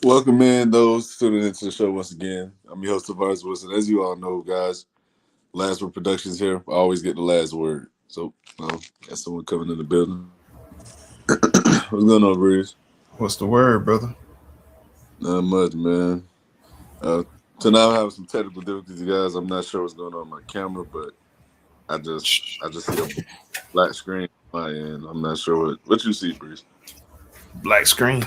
Welcome in those tuning into the show once again. I'm your host, Tavares Wilson. As you all know, guys, LastWord Productions here. I always get the last word. So, got someone coming in the building. What's going on, Breeze? What's the word, brother? Not much, man. Tonight I'm having some technical difficulties, guys. I'm not sure what's going on with my camera, but I just see a black screen on my end. I'm not sure what you see, Breeze. Black screen.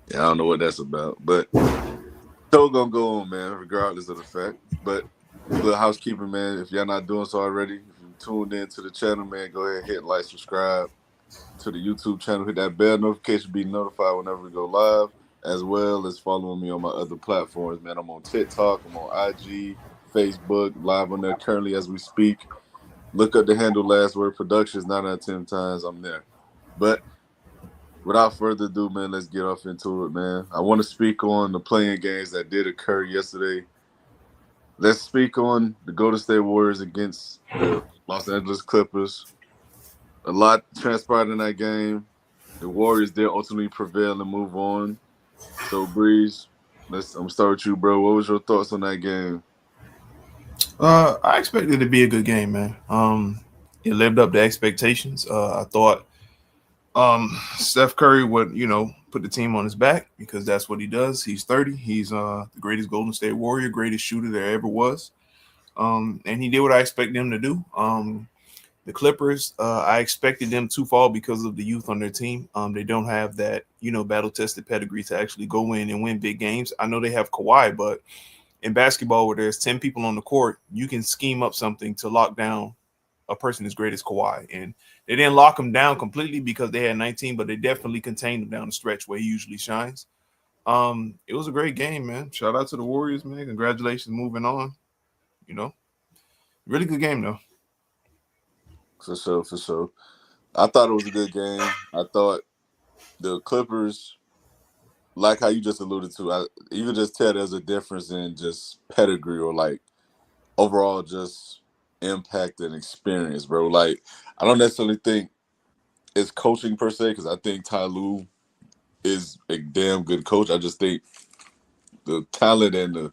Yeah, I don't know what that's about, but show gonna go on, man, regardless of the fact. But little housekeeping, man. If y'all not doing so already, if you tuned in to the channel, man, go ahead, hit like, subscribe to the YouTube channel, hit that bell notification, be notified whenever we go live, as well as following me on my other platforms, man. I'm on TikTok, I'm on IG, Facebook, live on there currently as we speak. Look up the handle LastWord Productions. 9 out of 10 times I'm there. But without further ado, man, let's get off into it, man. I want to speak on the playing games that did occur yesterday. Let's speak on the Golden State Warriors against the Los Angeles Clippers. A lot transpired in that game. The Warriors did ultimately prevail and move on. So, Breeze, I'm gonna start with you, bro. What was your thoughts on that game? I expected it to be a good game, man. It lived up to expectations. I thought Steph Curry would, put the team on his back because that's what he does. He's 30. He's the greatest Golden State Warrior, greatest shooter there ever was. And he did what I expected him to do. The Clippers, I expected them to fall because of the youth on their team. They don't have that, battle tested pedigree to actually go in and win big games. I know they have Kawhi, but in basketball, where there's 10 people on the court, you can scheme up something to lock down a person as great as Kawhi. And they didn't lock him down completely because they had 19, but they definitely contained him down the stretch where he usually shines. It was a great game, man. Shout out to the Warriors, man. Congratulations, moving on. You know, really good game though. For sure, for sure. I thought it was a good game. I thought the Clippers, like how you just alluded to, you could just tell there's a difference in just pedigree or like overall just impact and experience, bro. Like, I don't necessarily think it's coaching per se, because I think Ty Lue is a damn good coach. I just think the talent and the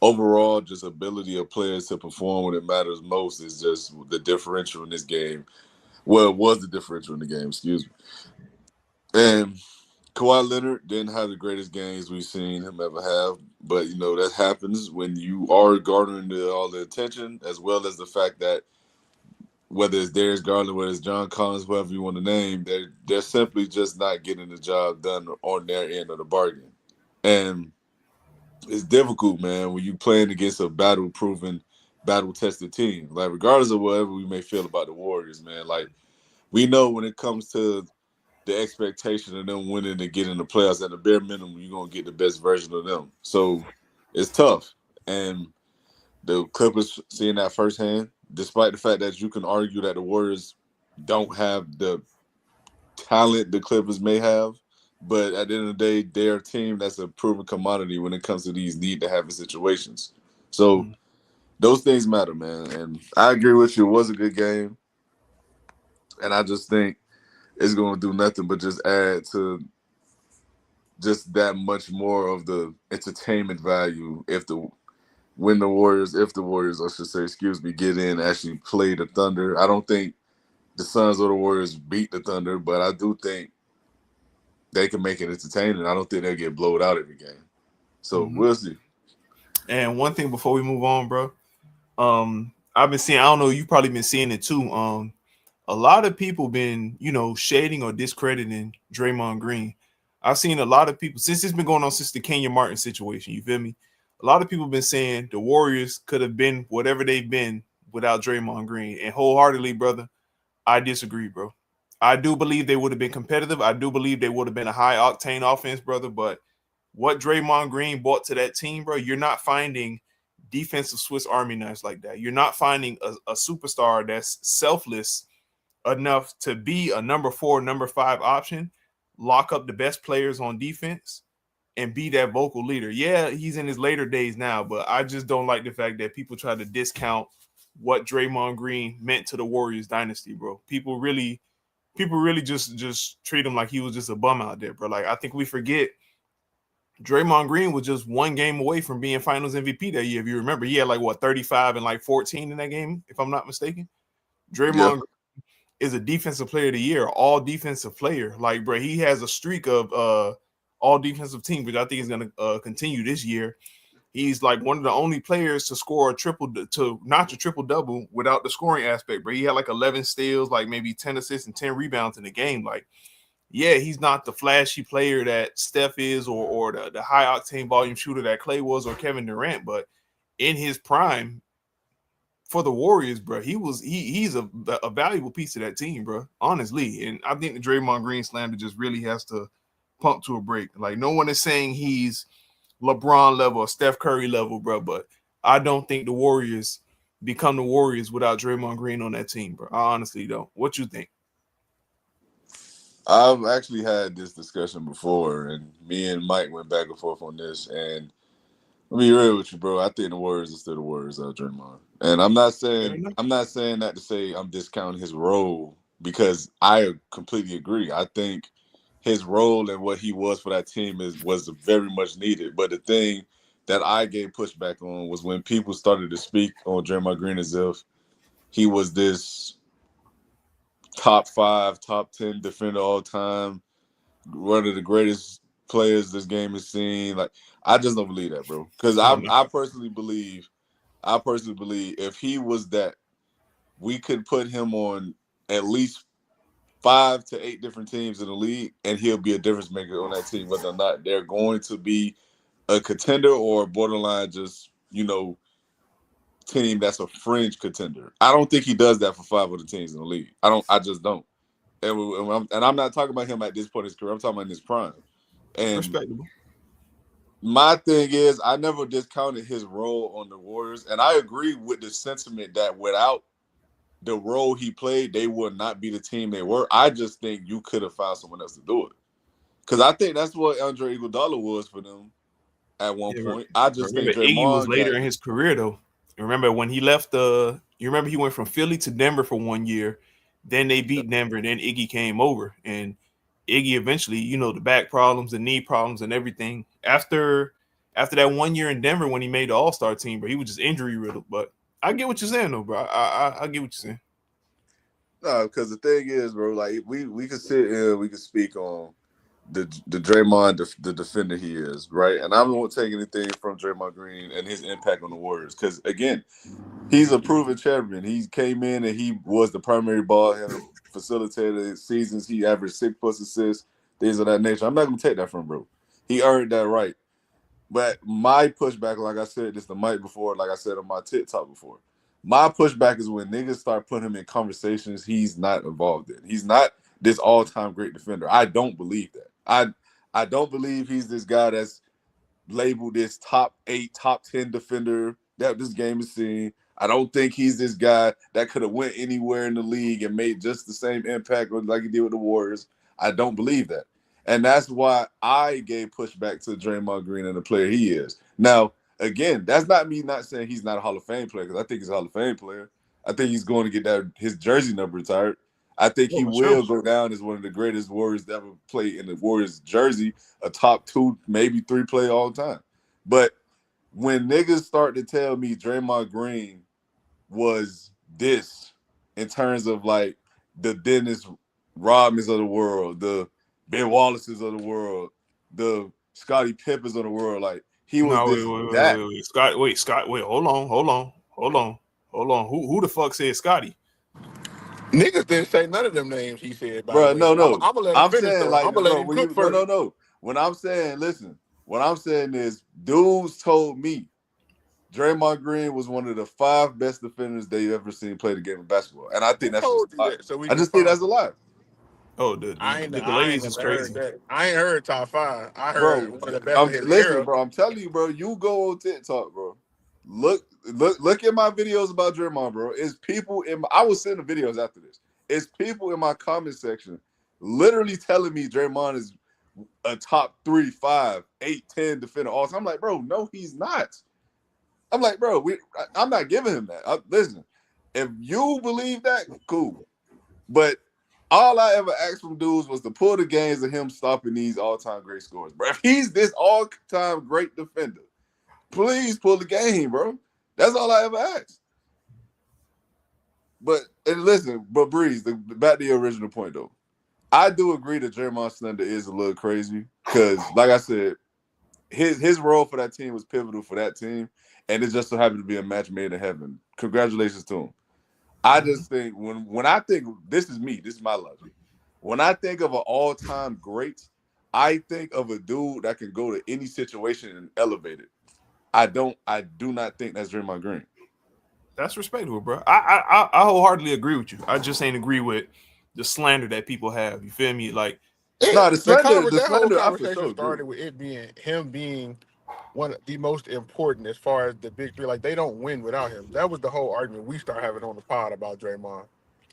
overall just ability of players to perform when it matters most is just the differential in this game. Well, it was the differential in the game, excuse me. And Kawhi Leonard didn't have the greatest games we've seen him ever have, but that happens when you are garnering all the attention, as well as the fact that whether it's Darius Garland, whether it's John Collins, whoever you want to name, they're simply just not getting the job done on their end of the bargain. And it's difficult, man, when you playing against a battle-proven, battle-tested team. Like, regardless of whatever we may feel about the Warriors, man, like, we know when it comes to the expectation of them winning and getting the playoffs, at the bare minimum, you're going to get the best version of them. So it's tough. And the Clippers seeing that firsthand, despite the fact that you can argue that the Warriors don't have the talent the Clippers may have, but at the end of the day, they're a team that's a proven commodity when it comes to these need to have situations. So those things matter, man. And I agree with you. It was a good game. And I just think it's going to do nothing but just add to just that much more of the entertainment value if the Warriors, I should say, excuse me, get in, actually play the Thunder. I don't think the Suns or the Warriors beat the Thunder, but I do think they can make it entertaining. I don't think they'll get blowed out every game. So Mm-hmm. we'll see. And one thing before we move on, bro. I've been seeing. I don't know. You've probably been seeing it too. A lot of people been, shading or discrediting Draymond Green. I've seen a lot of people since it's been going on since the Kenya Martin situation. You feel me? A lot of people been saying the Warriors could have been whatever they've been without Draymond Green. And wholeheartedly, brother, I disagree, bro. I do believe they would have been competitive. I do believe they would have been a high octane offense, brother. But what Draymond Green brought to that team, bro, you're not finding defensive Swiss Army knives like that. You're not finding a superstar that's selfless enough to be a number 4, number 5 option, lock up the best players on defense, and be that vocal leader. Yeah, he's in his later days now, but I just don't like the fact that people try to discount what Draymond Green meant to the Warriors dynasty, bro. People really just treat him like he was just a bum out there, bro. Like, I think we forget Draymond Green was just one game away from being Finals MVP that year. If you remember, he had like what 35 and like 14 in that game, if I'm not mistaken. Yeah. Draymond is a defensive player of the year, all defensive player. Like, bro, he has a streak of all defensive team, which I think is going to continue this year. He's like one of the only players to score to notch a triple double without the scoring aspect, bro. He had like 11 steals, like maybe 10 assists and 10 rebounds in the game. Like, yeah, he's not the flashy player that Steph is or the high octane volume shooter that Clay was or Kevin Durant, but in his prime for the Warriors, bro, he's a valuable piece of that team, bro. Honestly, and I think the Draymond Green slander just really has to pump to a break. Like, no one is saying he's LeBron level or Steph Curry level, bro, but I don't think the Warriors become the Warriors without Draymond Green on that team, bro. I honestly don't. What you think? I've actually had this discussion before, and me and Mike went back and forth on this. And let me be real with you, bro. I think the Warriors are still the Warriors of Draymond. And I'm not saying that to say I'm discounting his role, because I completely agree. I think his role and what he was for that team was very much needed. But the thing that I gave pushback on was when people started to speak on Draymond Green as if he was this top 5, top 10 defender all time, one of the greatest players this game has seen. Like, I just don't believe that, bro. Because I personally believe if he was that, we could put him on at least 5 to 8 different teams in the league, and he'll be a difference maker on that team, whether or not they're going to be a contender or borderline just, team that's a fringe contender. I don't think he does that for 5 of the teams in the league. I just don't. And I'm not talking about him at this point in his career. I'm talking about in his prime. And Respectable. my thing is, I never discounted his role on the Warriors, and I agree with the sentiment that without the role he played, they would not be the team they were. I just think you could have found someone else to do it, because I think that's what Andre Iguodala was for them at one point. I just Remember, think Iggy was Draymond got. later in his career, though. Remember when he left you remember he went from Philly to Denver for 1 year. Then they beat Denver. Then Iggy came over. And Iggy eventually, the back problems, the knee problems, and everything. After that 1 year in Denver when he made the All-Star team, bro, he was just injury riddled. But I get what you're saying, though, bro. I get what you're saying. No, because the thing is, bro, like we could sit here, we could speak on the Draymond, the defender he is, right? And I won't take anything from Draymond Green and his impact on the Warriors, because again, he's a proven champion. He came in and he was the primary ball handler, facilitated seasons. He averaged 6+ assists, things of that nature. I'm not gonna take that from him, bro. He earned that right. But my pushback, like I said this the mic before, like I said on my TikTok before, my pushback is when niggas start putting him in conversations he's not involved in. He's not this all-time great defender. I don't believe that. I don't believe he's this guy that's labeled this top 8, top 10 defender that this game has seen. I don't think he's this guy that could have went anywhere in the league and made just the same impact like he did with the Warriors. I don't believe that. And that's why I gave pushback to Draymond Green and the player he is. Now, again, that's not me not saying he's not a Hall of Fame player, because I think he's a Hall of Fame player. I think he's going to get his jersey number retired. I think he will go down as one of the greatest Warriors that ever played in the Warriors jersey, a top 2, maybe 3 player all time. But when niggas start to tell me Draymond Green was this in terms of like the Dennis Rodmans of the world, the Ben Wallaces of the world, the Scottie Pippens of the world, like he was No, this that. Scott, hold on. Who the fuck said Scotty? Niggas didn't say none of them names he said, by the Bro, way. no, I'm no. gonna let him I'm finish saying though. like, I'm gonna let bro, him when cook you no, first. no, no. When I'm saying, listen, what I'm saying is, dudes told me Draymond Green was one of the 5 best defenders they ever seen play the game of basketball, and I Who think that's just told a you lie. that? So we I can just think find that's a him. lie, Oh, the I Glaze ain't is never heard crazy. that. I ain't heard top 5. I heard bro. one of the best of his Listen, era. bro. I'm telling you, bro. You go on TikTok, bro. Look at my videos about Draymond, bro. It's people I will send the videos after this. It's people in my comment section literally telling me Draymond is a top 3, 5, 8, 10 defender all time. I'm like, bro, no, he's not. I'm like, bro, I'm not giving him that. Listen, if you believe that, cool. But All I ever asked from dudes was to pull the games of him stopping these all-time great scores, bro. If he's this all-time great defender, please pull the game, bro. That's all I ever asked. But and listen, but Breeze, back to your original point though. I do agree that Draymond Slender is a little crazy because, like I said, his role for that team was pivotal for that team, and it just so happened to be a match made in heaven. Congratulations to him. I just think when I think this is me, this is my logic. When I think of an all-time great, I think of a dude that can go to any situation and elevate it. I do not think that's Draymond Green. That's respectable, bro. I wholeheartedly agree with you. I just ain't agree with the slander that people have. You feel me? Like, No, the That whole slander, I for conversation sure agree. started with him being one of the most important as far as the big three. Like they don't win without him. That was the whole argument we started having on the pod about Draymond,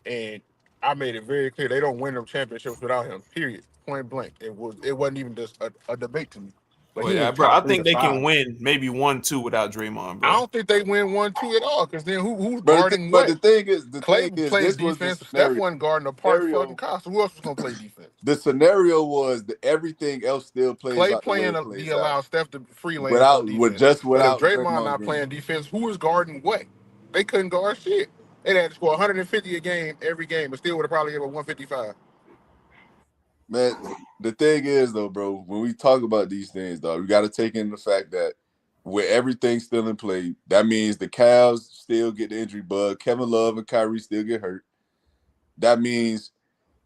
and I made it very clear they don't win them championships without him. Period. Point blank. It wasn't even just a debate to me. But well, he yeah, was bro. I top three think to they can five. win maybe 1-2 without Draymond, I bro. don't think they win 1-2 at all. Because then who's But guarding but what? the thing is, Clay plays this was the defense. Steph wasn't guarding a part fucking scenario. cost. So who else was gonna play defense? The scenario was that everything else still plays Clay out the way playing it D plays out allows Steph to free lane on without with defense. just But if without Draymond Draymond not Green. playing defense, who is guarding what? They couldn't guard shit. They had to score 150 a game every game, but still would have probably given 155. Man, the thing is though, bro, when we talk about these things, dog, we got to take in the fact that with everything still in play, that means the Cavs still get the injury bug. Kevin Love and Kyrie still get hurt. That means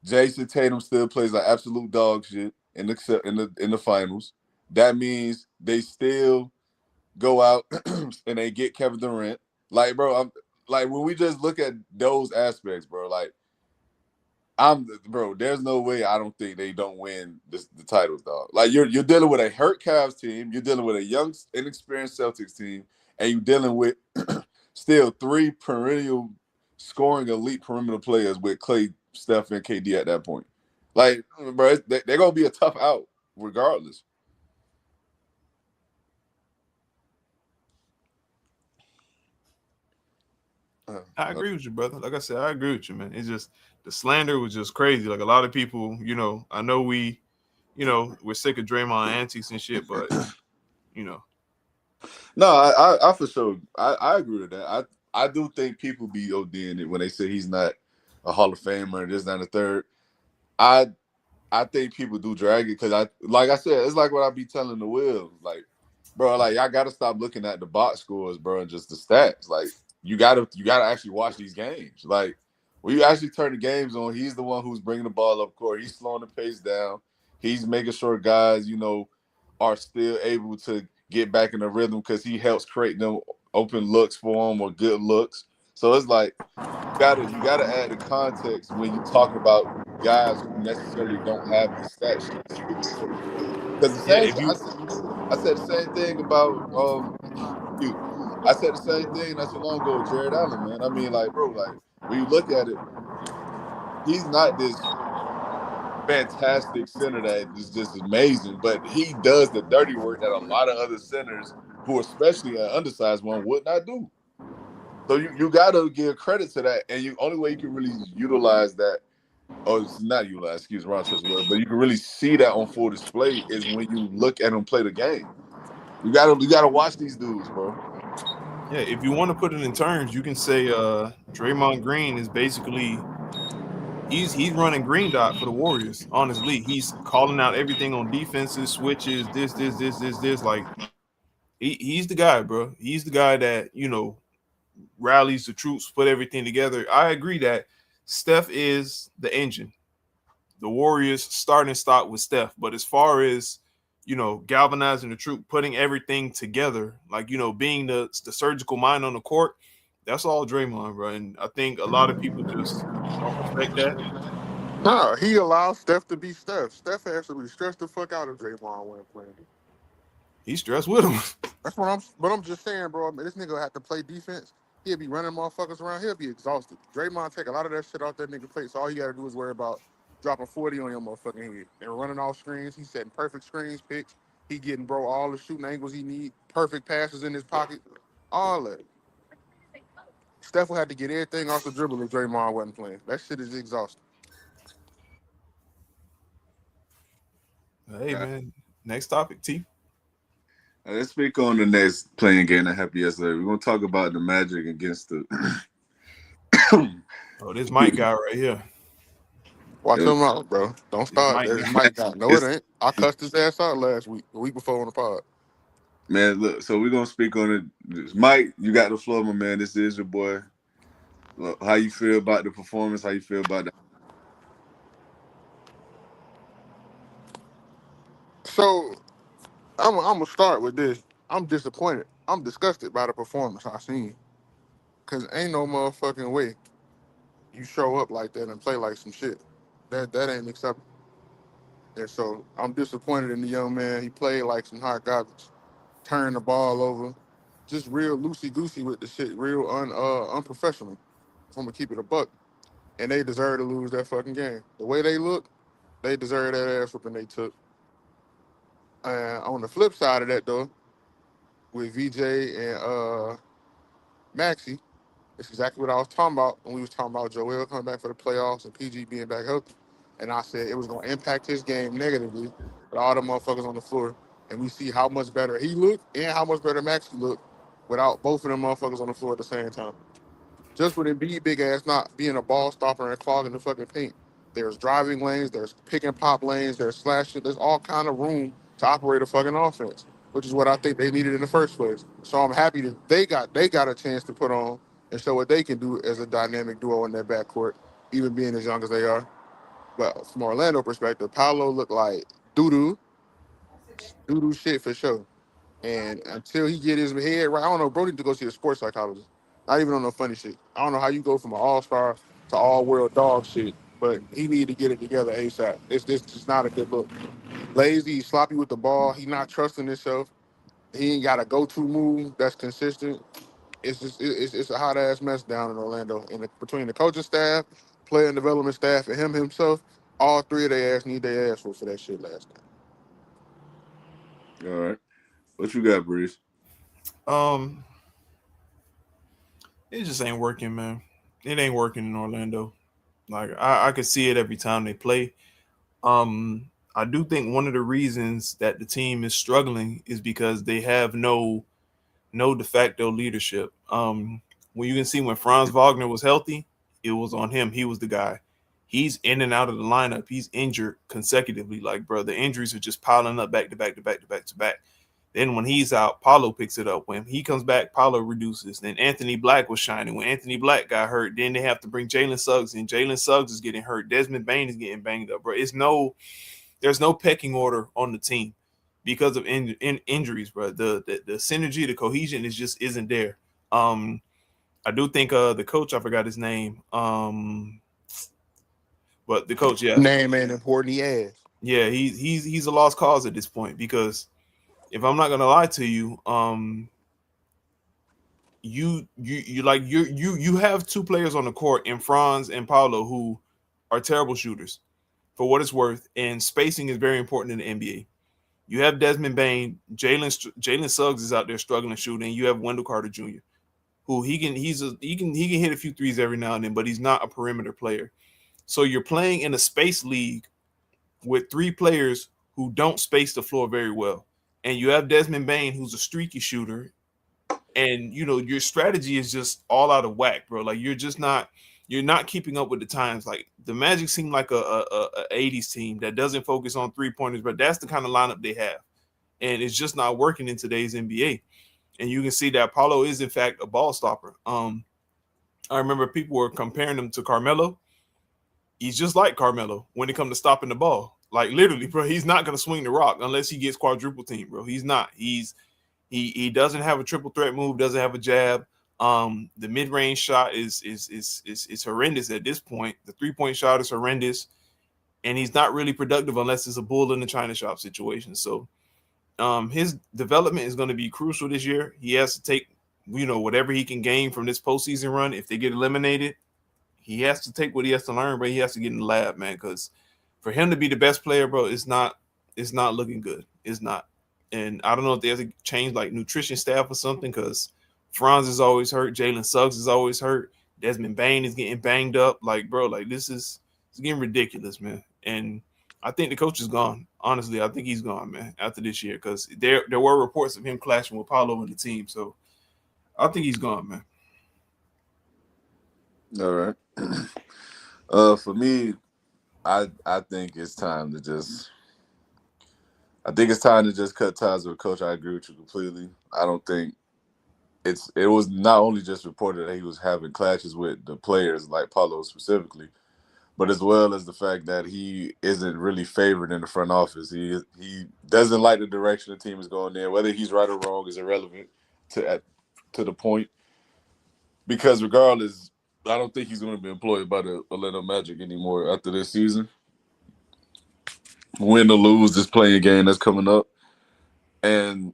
Jason Tatum still plays like absolute dog shit in the finals. That means they still go out and they get Kevin Durant. Like, bro, I'm like when we just look at those aspects, bro, like there's no way I don't think they don't win the titles, dog. Like you're dealing with a hurt Cavs team, you're dealing with a young, inexperienced Celtics team, and you're dealing with still three perennial scoring elite perimeter players with Clay, Steph, and KD at that point. Like, bro, they're gonna be a tough out regardless. I agree with you, brother. Like I said, I agree with you, man. It's just the slander was just crazy. Like a lot of people, I know we're sick of Draymond antics and shit, but you know, No, I for sure I agree with that. I do think people be ODing it when they say he's not a Hall of Famer and this, that, and the third. I I think people do drag it because like I said, it's like what I be telling the Will, like, bro, like y'all gotta stop looking at the box scores, bro, and just the stats. Like you gotta actually watch these games. Like when you actually turn the games on, he's the one who's bringing the ball up court. He's slowing the pace down. He's making sure guys, are still able to get back in the rhythm because he helps create them open looks for them or good looks. So it's like you gotta add the context when you talk about guys who necessarily don't have these stat sheets. Because the yeah. same If you I said the same thing about excuse me. I said the same thing not too long ago with Jared Allen, man. I mean, like, bro, like when you look at it, he's not this fantastic center that is just amazing, but he does the dirty work that a lot of other centers who especially an undersized one would not do. So you gotta give credit to that, and you only way you can really utilize that, or it's not utilize, excuse me, wrong choice of word, but you can really see that on full display is when you look at them play the game. You gotta watch these dudes, bro. yeah, if you want to put it in terms, you can say Draymond Green is basically he's running green dot for the Warriors. Honestly, he's calling out everything on defenses, switches, this. Like he's the guy, bro. He's the guy that rallies the troops, put everything together. I agree that Steph is the engine. The Warriors start and stop with Steph, but as far as galvanizing the troop, putting everything together, like being the surgical mind on the court, that's all Draymond, bro. And I think a lot of people just don't respect that. Nah, he allows Steph to be Steph. Steph has to be stressed the fuck out of Draymond when playing. He's stressed with him. But I'm just saying, bro. I mean, this nigga have to play defense. He'll be running motherfuckers around. He'll be exhausted. Draymond take a lot of that shit off that nigga plate. So all you gotta do is worry about dropping 40 on your motherfucking head and running off screens. He's setting perfect screens, picks. He getting bro all the shooting angles he need. Perfect passes in his pocket. All that. Steph will have to get everything off the dribble if Draymond wasn't playing. That shit is exhausting. Hey man, next topic, T. Let's speak on the next playing game that happened yesterday. We're gonna talk about the Magic against the. Oh, this Mike guy right here. Watch It him out, bro. Don't This start. Mike That's guy. Mike got. No, it it's ain't. I cussed his ass out last week, the week before on the pod. man. Look, so we're gonna speak on it. Mike, you got the floor, my man. This is your boy. Look, how you feel about the performance? How you feel about that? So I'm gonna start with this. I'm disappointed. I'm disgusted by the performance I seen. Cause ain't no motherfucking way you show up like that and play like some shit. That ain't acceptable. And so I'm disappointed in the young man. He played like some hot garbage, turned the ball over, just real loosey goosey with the shit, real unprofessional. If I'm gonna keep it a buck, and they deserve to lose that fucking game. The way they look, they deserve that ass whooping they took. And on the flip side of that though, with VJ and Maxi, it's exactly what I was talking about when we was talking about Joel coming back for the playoffs and PG being back healthy. And I said it was gonna impact his game negatively with all the motherfuckers on the floor. And we see how much better he looked and how much better Maxi looked without both of them motherfuckers on the floor at the same time. Just with Embiid big ass not being a ball stopper and clogging the fucking paint. There's driving lanes, there's pick and pop lanes, there's slashing, there's all kind of room to operate a fucking offense, which is what I think they needed in the first place. So I'm happy that they got a chance to put on and show what they can do as a dynamic duo in their backcourt, even being as young as they are. But from Orlando perspective, Paolo looked like doo doo shit for sure. And until he get his head right, I don't know, bro need to go see a sports psychologist. Not even on no funny shit. I don't know how you go from an all-star to all-world dog shit, but he need to get it together ASAP. It's just not a good look. Lazy, he's sloppy with the ball. He not trusting himself. He ain't got a go-to move that's consistent. It's a hot ass mess down in Orlando. And between the coaching staff, player and development staff, and him himself, all three of their ass need their ass for that shit last night. All right, what you got, Breeze? Um, it just ain't working, man. It ain't working in Orlando. Like I could see it every time they play. Um, I do think one of the reasons that the team is struggling is because they have no de facto leadership. When you can see when Franz Wagner was healthy, it was on him. He was the guy. He's in and out of the lineup. He's injured consecutively. Like, bro, the injuries are just piling up back to back to back to back to back. Then when he's out, Paulo picks it up. When he comes back, Paulo reduces. Then Anthony Black was shining. When Anthony Black got hurt, then they have to bring Jalen Suggs in. Jalen Suggs is getting hurt. Desmond Bain is getting banged up, bro. There's no pecking order on the team because of injuries, bro. The synergy, the cohesion is just isn't there. Um, I do think the coach, I forgot his name. But the coach, yeah, Name ain't important, he ass. yeah, he's a lost cause at this point because if I'm not gonna lie to you, you have two players on the court in Franz and Paulo who are terrible shooters for what it's worth, and spacing is very important in the NBA. You have Desmond Bain, Jalen Suggs is out there struggling shooting. You have Wendell Carter Jr., who he can hit a few threes every now and then, but he's not a perimeter player. So you're playing in a space league with three players who don't space the floor very well, and you have Desmond Bain, who's a streaky shooter, and your strategy is just all out of whack, bro. Like you're not keeping up with the times. Like the Magic seem like a 80s team that doesn't focus on 3-pointers, but that's the kind of lineup they have, and it's just not working in today's NBA. And you can see that Paulo is in fact a ball stopper. I remember people were comparing him to Carmelo. He's just like Carmelo when it comes to stopping the ball. Like literally, bro, he's not gonna swing the rock unless he gets quadruple team, bro. He's not. He doesn't have a triple threat move, doesn't have a jab. The mid range shot is horrendous at this point. The 3-point shot is horrendous, and he's not really productive unless it's a bull in the china shop situation. So, his development is going to be crucial this year. He has to take whatever he can gain from this postseason run. If they get eliminated, he has to take what he has to learn, but he has to get in the lab, man. Because for him to be the best player, bro, it's not looking good. It's not. And I don't know if they have to change like nutrition staff or something because Franz is always hurt. Jalen Suggs is always hurt. Desmond Bain is getting banged up. Like, bro, like it's getting ridiculous, man. And I think the coach is gone. Honestly, I think he's gone, man, after this year, because there were reports of him clashing with Paulo and the team. So I think he's gone, man. All right. For me, I think it's time to just. I think it's time to just cut ties with Coach. I agree with you completely. I don't think it was not only just reported that he was having clashes with the players, like Paulo specifically, but as well as the fact that he isn't really favored in the front office. He doesn't like the direction the team is going in. Whether he's right or wrong is irrelevant to the point, because regardless, I don't think he's going to be employed by the Orlando Magic anymore after this season. Win or lose this playing game that's coming up, and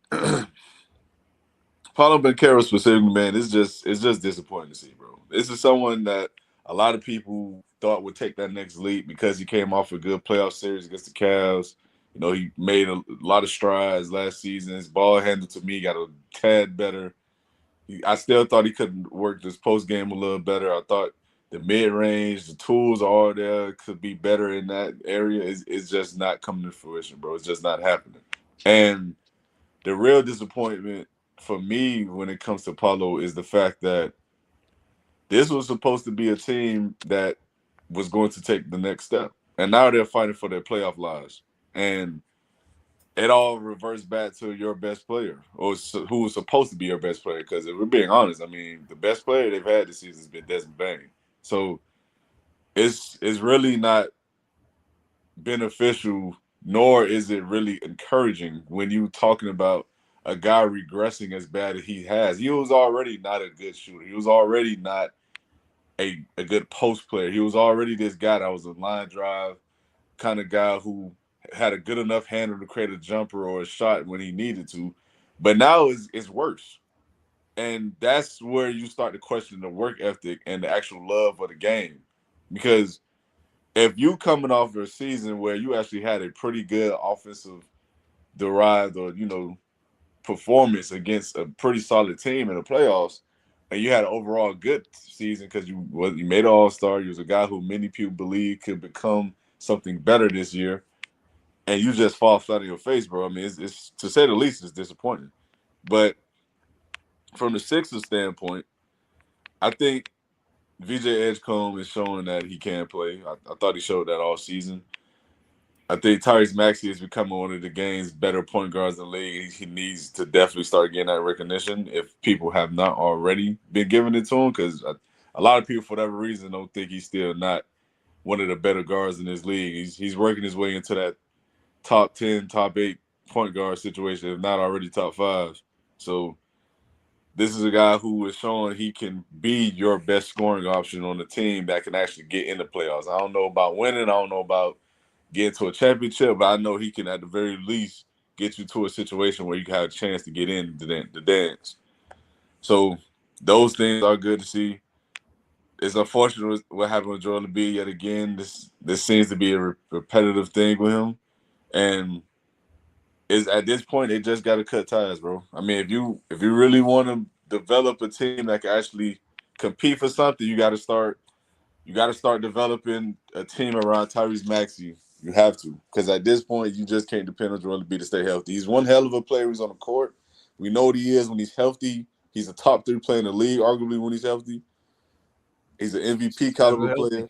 Paulo Banchero specifically, man, it's just disappointing to see, bro. This is someone that a lot of people thought would take that next leap because he came off a good playoff series against the Cavs. You know, he made a lot of strides last season. His ball handle to me got a tad better. I still thought he could work this post game a little better. I thought the mid range, the tools are all there, could be better in that area. It's just not coming to fruition, bro. It's just not happening. And the real disappointment for me when it comes to Paulo is the fact that this was supposed to be a team that was going to take the next step. And now they're fighting for their playoff lives. And it all reverts back to your best player, or who was supposed to be your best player. Because if we're being honest, I mean, the best player they've had this season has been Desmond Bane. So it's really not beneficial, nor is it really encouraging when you talking about a guy regressing as bad as he has. He was already not a good shooter. He was already not a good post player. He was already this guy that was a line drive kind of guy who had a good enough handle to create a jumper or a shot when he needed to. But now it's worse. And that's where you start to question the work ethic and the actual love of the game. Because if you coming off a season where you actually had a pretty good offensive derived or performance against a pretty solid team in the playoffs, and you had an overall good season because you made an All-Star, you was a guy who many people believe could become something better this year, and you just fall flat on your face, bro. I mean, it's to say the least, it's disappointing. But from the Sixers standpoint, I think VJ Edgecombe is showing that he can play. I thought he showed that all season. I think Tyrese Maxey is becoming one of the game's better point guards in the league. He needs to definitely start getting that recognition if people have not already been giving it to him, because a lot of people, for whatever reason, don't think he's still not one of the better guards in this league. He's working his way into that top 10, top 8 point guard situation, if not already top 5. So this is a guy who is showing he can be your best scoring option on the team that can actually get in the playoffs. I don't know about winning. I don't know about getting to a championship, but I know he can at the very least get you to a situation where you can have a chance to get in the dance. So those things are good to see. It's unfortunate what happened with Joel Embiid yet again. This seems to be a repetitive thing with him, and is at this point they just got to cut ties, bro. I mean, if you really want to develop a team that can actually compete for something, you got to start. You got to start developing a team around Tyrese Maxey. You have to, because at this point, you just can't depend on Joel Embiid to stay healthy. He's one hell of a player. He's on the court. We know what he is when he's healthy. He's a top 3 player in the league, arguably when he's healthy. He's an MVP Never caliber healthy. player.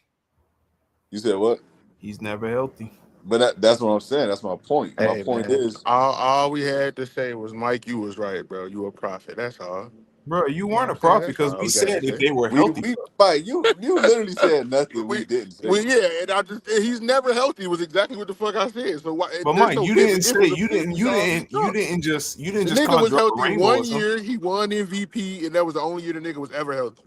You said what? He's never healthy. But that's what I'm saying. That's my point. My Hey point man, is, all we had to say was Mike, you was right, bro. You a prophet. That's all. Bro, you You know what weren't I'm a saying? prophet That's because all we we got to said if say. they were we healthy, bro. Mike, you literally said nothing we didn't say. Yeah, and I just he's never healthy was exactly what the fuck I said. So why? But There's Mike, no you ifs, didn't if say was a fifth. We already talked. you didn't The just nigga was conjure up a healthy rainbow or one something. year. He won MVP, and that was the only year the nigga was ever healthy.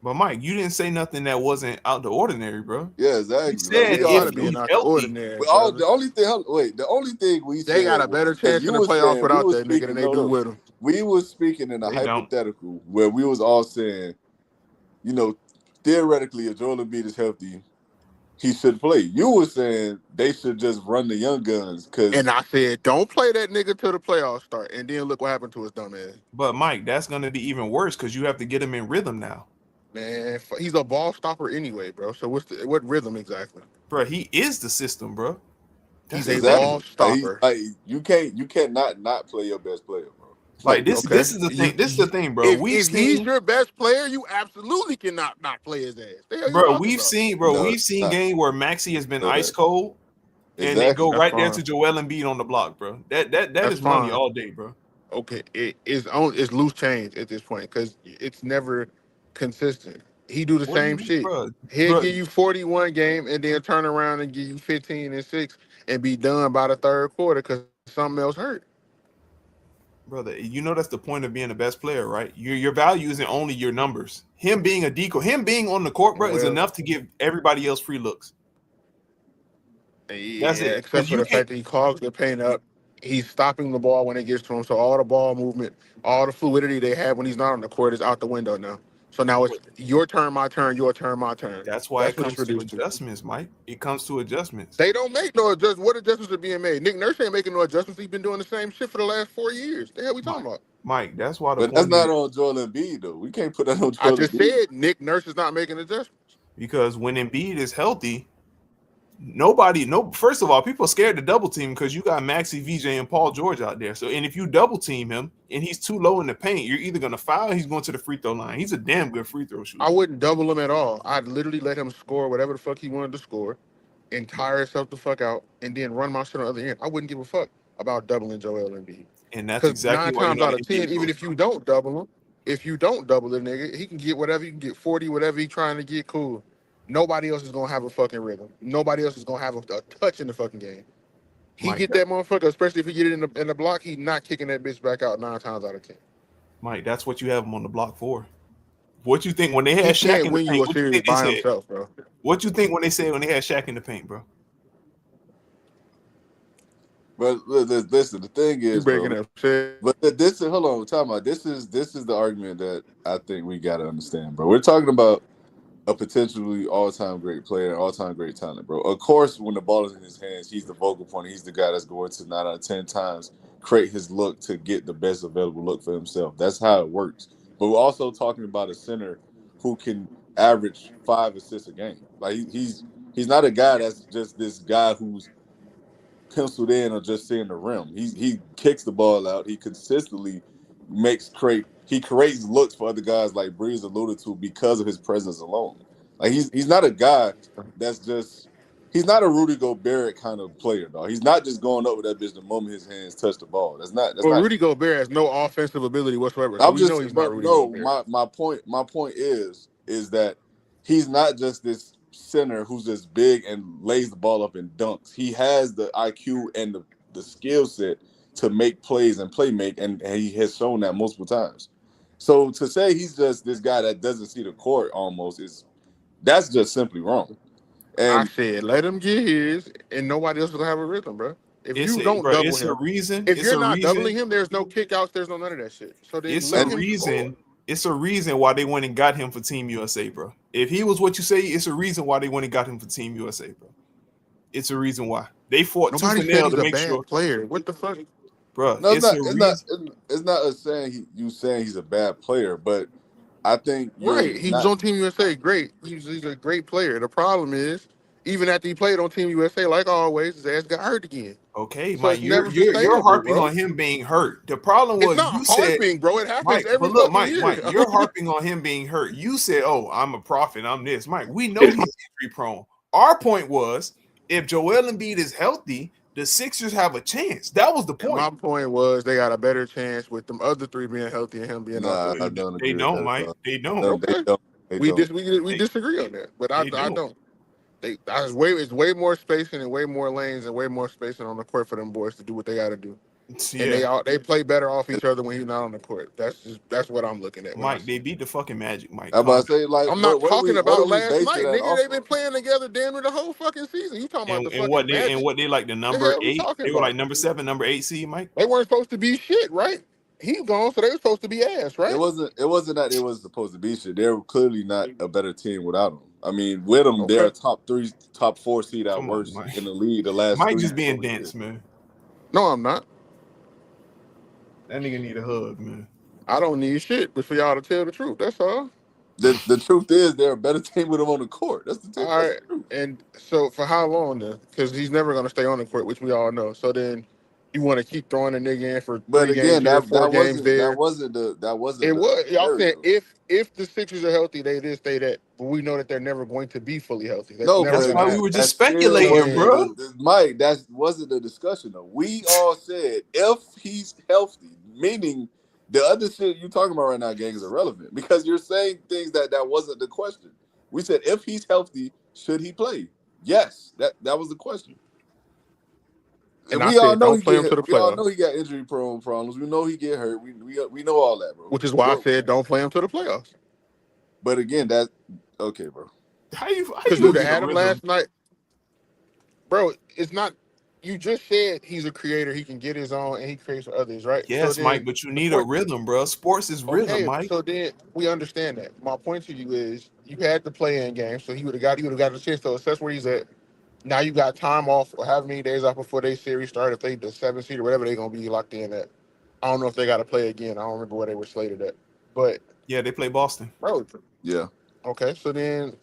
But Mike, you didn't say nothing that wasn't out the ordinary, bro. Yeah, You exactly. Like said There's we a lot if of already know. being he's out the healthy. ordinary, But all brother. the only thing we They got said a better was because chance in you the were playoffs saying we without were that nigga than speaking. they No, do no, with him. we were speaking in a They don't. hypothetical where we was all saying, you know, theoretically, if Joel Embiid is healthy, he should play. You were saying they should just run the young guns because And I said, don't play that nigga till the playoffs start. And then look what happened to his dumb ass. But Mike, that's gonna be even worse because you have to get him in rhythm now. Man, he's a ball stopper anyway, bro. So what rhythm exactly? Bro, he is the system, bro. He's That's the a thing. ball Exactly. stopper. You can't not play your best player, bro. Like Like this, this. Okay. this is the thing. This is the thing, bro. If he's your best player, you absolutely cannot not play his ass. The hell you talking about? No, We've it's seen not. game where Maxey has been Know ice that. cold, and they go Exactly. That's right there fine. to Joel Embiid on the block, bro. That That's is money fine. all day, bro. Okay, it's loose change at this point because it's never consistent. He do the What do you same mean, shit. bro? He'll Bro, give you 41 game and then turn around and give you 15 and 6 and be done by the third quarter because something else hurt. brother, you know that's the point of being the best player, right? Your value isn't only your numbers. Him being a decoy, him being on the court, bro, is Well, enough to give everybody else free looks. That's yeah, it. except Because for you the can't, fact that he clogs the paint up. He's stopping the ball when it gets to him. So all the ball movement, all the fluidity they have when he's not on the court is out the window now. So now it's your turn, my turn, your turn, my turn. that's why it That's what it's comes to reduced to. adjustments, Mike. It comes to adjustments. They don't make no adjustments. What adjustments are being made? Nick Nurse ain't making no adjustments. He's been doing the same shit for the last 4 years. The hell we talking Mike, about? Mike, that's why the But that's point being not on Joel Embiid though. We can't put that on I Joel just Embiid. said Nick Nurse is not making adjustments. because when Embiid is healthy, nobody, no. First of all, people are scared to double team because you got Maxi, VJ, and Paul George out there. So, and if you double team him and he's too low in the paint, you're either gonna foul, or he's going to the free throw line. He's a damn good free throw I shooter. wouldn't double him at all. I'd literally let him score whatever the fuck he wanted to score and tire himself the fuck out and then run my shit on the other end. I wouldn't give a fuck about doubling Joel Embiid. And that's Because exactly nine why you're times not out an of NBA 10, even coach. if you don't double him, if you don't double the nigga, he can get whatever. You can get 40, whatever he trying to get, cool. Nobody else is going to have a fucking rhythm. Nobody else is going to have a touch in the fucking game. He Mike, get that motherfucker, especially if he get it in the block, he not kicking that bitch back out 9 times out of 10. Mike, that's what you have him on the block for. What you think when they He had Shaq can't in the win paint? you a What you series think they by said? himself, bro. What you think when they said when they had Shaq in the paint, bro? But listen, the thing You is, bro. breaking up shit. But this is hold on, time out. This is the argument that I think we got to understand, bro. We're talking about a potentially all-time great player, all-time great talent, bro. Of course, when the ball is in his hands, he's the focal point. He's the guy that's going to 9 out of 10 times create his look to get the best available look for himself. That's how it works. But we're also talking about a center who can average 5 assists a game. Like he's not a guy that's just this guy who's penciled in or just seeing the rim. He kicks the ball out. He consistently he creates looks for other guys like Breeze alluded to because of his presence alone. Like he's not a guy that's just he's not a Rudy Gobert kind of player, dog. He's not just going up with that bitch the moment his hands touch the ball. That's Well, not Rudy Gobert has no offensive ability whatsoever, so I'm we know just, he's not but Rudy no, Gobert. my point is that he's not just this center who's just big and lays the ball up and dunks. He has the IQ and the skill set to make plays and play make, and he has shown that multiple times. So to say he's just this guy that doesn't see the court almost is that's just simply wrong. I And said let him get his, and nobody else is gonna have a rhythm, bro. If It's you a don't bro. double It's a him, reason. if It's you're a not doubling reason. him, there's no kickouts, there's no none of that shit. So then It's a let him score. reason. It's a reason why they went and got him for Team USA, bro. If he was what you say, it's a reason why they went and got him for Team USA, bro. It's a reason why they fought tooth Nobody and said nail he's to a make bad sure, player. What the fuck? bro. no, It's a reason. it's not us saying you saying he's a bad player, but I think you're Right. He was not. on Team USA. Great. He's a great player. The problem is, even after he played on Team USA, like always, his ass got hurt again. Okay, So Mike, it's never you're sustainable, harping bro. on him being hurt. The problem It's was not you said, harping, bro. It happens Mike, every but look, fucking Mike, year. you're harping on him being hurt. You said, "Oh, I'm a prophet. I'm this." Mike, we know he's injury prone. Our point was, if Joel Embiid is healthy, the Sixers have a chance. That was the And point. my point was they got a better chance with them other three being healthy and him being out the Nah, way. I don't They agree with don't, that at Mike. all. They don't. No, they Okay. don't. They We don't. dis we They, disagree on that, but they I don't. don't. It's way more spacing and way more lanes and way more spacing on the court for them boys to do what they got to do. And Yeah, they play better off each other when he's not on the court. That's what I'm looking at when I Mike. see They it. beat the fucking Magic. Mike, I'm calm about to down. say like, I'm but not talking what are about we last basing night, that nigga. off They've been of? playing together damn near the whole fucking season. You talking about the fucking And Magic? what they like the The number hell we 8? talking They were like about? number 7, number 8 seed, Mike. They weren't supposed to be shit, right? He's gone, so they were supposed to be ass, It right? wasn't. It wasn't that it was supposed to be shit. They're clearly not a better team without him. I mean, with them, they're Okay. a top 3, top 4 seed at Come on, worst Mike. in the league the last Mike three, just being 4 dense, years. man. No, I'm not. That nigga need a hug, man. I don't need shit, but for y'all to tell the truth. That's all. The truth is they're a better team with him on the court. All That's right. the truth. And so for how long then? Because he's never going to stay on the court, which we all know. So then you want to keep throwing a nigga in for But 3 games again, here, 4 games there. that It wasn't the was. I'm saying scenario. if the Sixers are healthy, they did say that, but we know that they're never going to be fully healthy. That's No, never That's but going to why we happen. were just that still So speculating, wasn't then, bro. Mike. That wasn't the discussion though. We all said if he's healthy, meaning the other shit you talking about right now, gang, is irrelevant because you're saying things that wasn't the question. We said if he's healthy, should he play? Yes, that was the question. And and I said, don't play him to the we all playoffs, know he got injury prone problems. We know he get hurt. We know all that, bro. which is why I said don't play him to the playoffs. But again, that okay, bro. How Because you dude, I get a had him rhythm? last night, bro. It's not. You just said he's a creator. He can get his own, and he creates for others, right? So Yes, then Mike, but you the need a point. rhythm, bro. Sports is rhythm, Okay, Mike. so then we understand that. My point to you is you had the play in game, so he would have got a chance to assess where he's at. Now you got time off or however many days off before they series start. If they the 7 seed or whatever they're gonna be locked in at. I don't know if they got to play again. I don't remember where they were slated at. But Yeah, they play Boston. bro, Yeah. okay, so then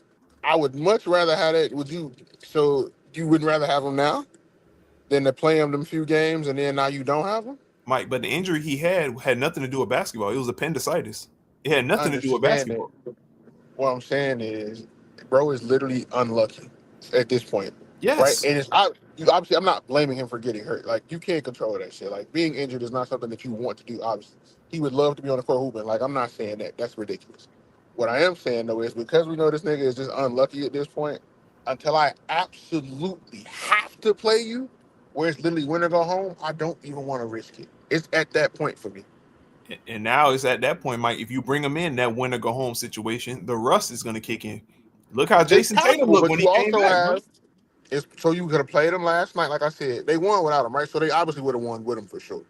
I would much rather have that. Would you? So you wouldn't rather have him now than to play him them few games and then now you don't have him? Mike, but the injury he had nothing to do with basketball. It was appendicitis. It had I nothing to do with understand it. basketball. What I'm saying is, bro is literally unlucky at this point, right? Yes. And obviously I'm not blaming him for getting hurt. Like you can't control that shit. Like being injured is not something that you want to do. Obviously, he would love to be on the court hooping. Like I'm not saying that. That's ridiculous. What I am saying though is because we know this nigga is just unlucky at this point. Until I absolutely have to play you, where it's literally win or go home, I don't even want to risk it. It's at that point for me. And now it's at that point, Mike. If you bring him in that win or go home situation, the rust is going to kick in. Look how It's Jason Tatum possible, looked but when you he came also back, bro. have it's so you could have played them last night. Like I said, they won without him, right? So they obviously would have won with him for sure.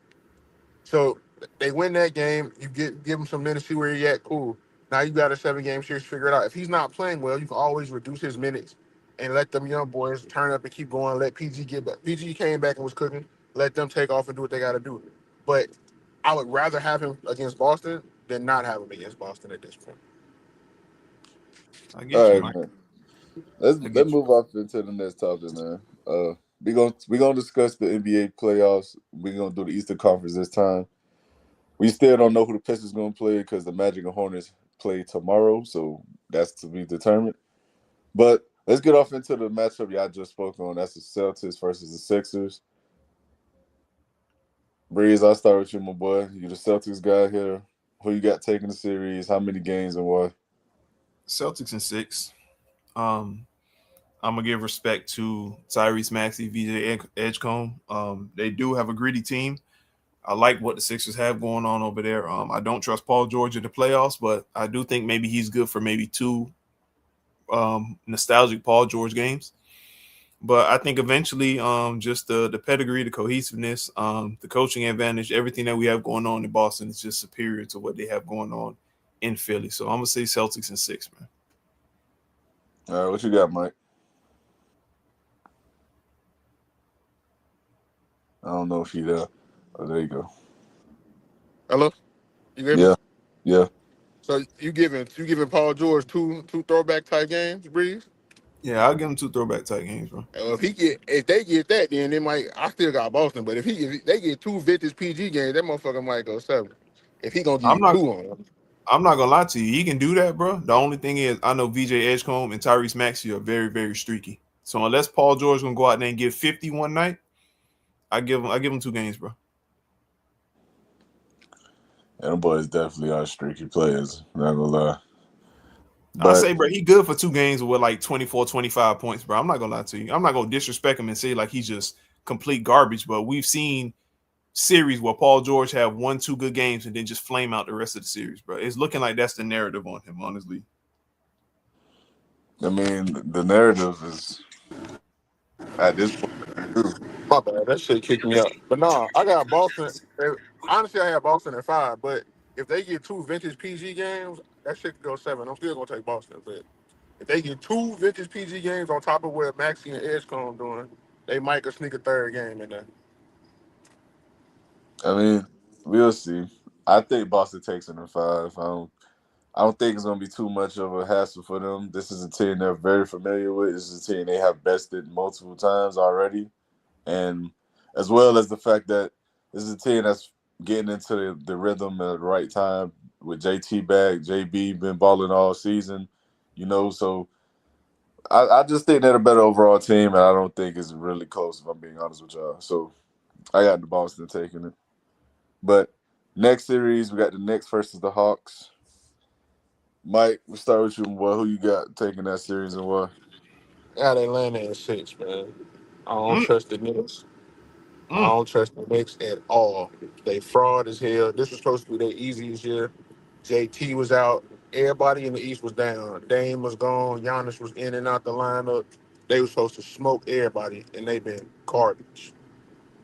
So they win that game. You give him some minutes, see where he at. Cool. Now you got a 7 game series. Figure it out. If he's not playing well, you can always reduce his minutes and let them young boys turn up and keep going. Let PG get back. PG came back and was cooking. Let them take off and do what they got to do. But I would rather have him against Boston than not have him against Boston at this point. I get All you, right, Mike. man. I Let's get you. move off into the next topic, man. We gonna discuss the NBA playoffs. We're gonna do the Eastern Conference this time. We still don't know who the Pistons gonna play because the Magic and Hornets play tomorrow, so that's to be determined. But let's get off into the matchup y'all just spoke on. That's the Celtics versus the Sixers. Breeze, I'll start with you, my boy. You the Celtics guy here. Who you got taking the series? How many games and why? Celtics in 6. Um, I'm gonna give respect to Tyrese Maxey, VJ Edgecombe. They do have a gritty team. I like what the Sixers have going on over there. I don't trust Paul George in the playoffs, but I do think maybe he's good for maybe two nostalgic Paul George games. But I think eventually, just the pedigree, the cohesiveness, the coaching advantage, everything that we have going on in Boston is just superior to what they have going on in Philly. So I'm gonna say Celtics in 6, man. All right, what you got, Mike? I don't know if you there. Oh, there you go. Hello, you hear me? Yeah, yeah. So you giving Paul George two throwback type games, Breeze? Yeah, I'll give them two throwback type games, bro. If they get that, then they might. I still got Boston, but if they get two vintage PG games, that motherfucker might go 7. If he gonna give I'm you not two on them, I'm not gonna lie to you. He can do that, bro. The only thing is, I know VJ Edgecombe and Tyrese Maxey are very, very streaky. So unless Paul George gonna go out there and get 50 one night, I give him 2 games, bro. And the boys definitely are streaky players. Not gonna lie. I But say, bro, he good for 2 games with like 24, 25 points, bro. I'm not gonna lie to you. I'm not gonna disrespect him and say like he's just complete garbage, but we've seen series where Paul George have 1, 2 good games and then just flame out the rest of the series, bro. It's looking like that's the narrative on him, honestly. I mean, the narrative is at this point true. my bad. That shit kicked me out. But nah, I got Boston. Honestly, I had Boston at 5. But if they get two vintage PG games, that shit could go 7. I'm still gonna take Boston. But if they get two vintage PG games on top of what Maxie and Edgecombe doing, they might could sneak a third game in there. I mean, we'll see. I think Boston takes it in 5. I don't. I don't think it's going to be too much of a hassle for them. This is a team they're very familiar with. This is a team they have bested multiple times already. And as well as the fact that this is a team that's getting into the rhythm at the right time with JT back, JB been balling all season, so I just think they're a better overall team, and I don't think it's really close if I'm being honest with y'all. So I got the Boston taking it. But next series, we got the Knicks versus the Hawks. Mike, we start with you, boy. Who you got taking that series and why? Got Atlanta in 6, man. I don't Mm, trust the Knicks. I mm, don't trust the Knicks at all. They fraud as hell. This was supposed to be their easiest year. JT was out. Everybody in the East was down. Dame was gone. Giannis was in and out the lineup. They were supposed to smoke everybody, and they've been garbage.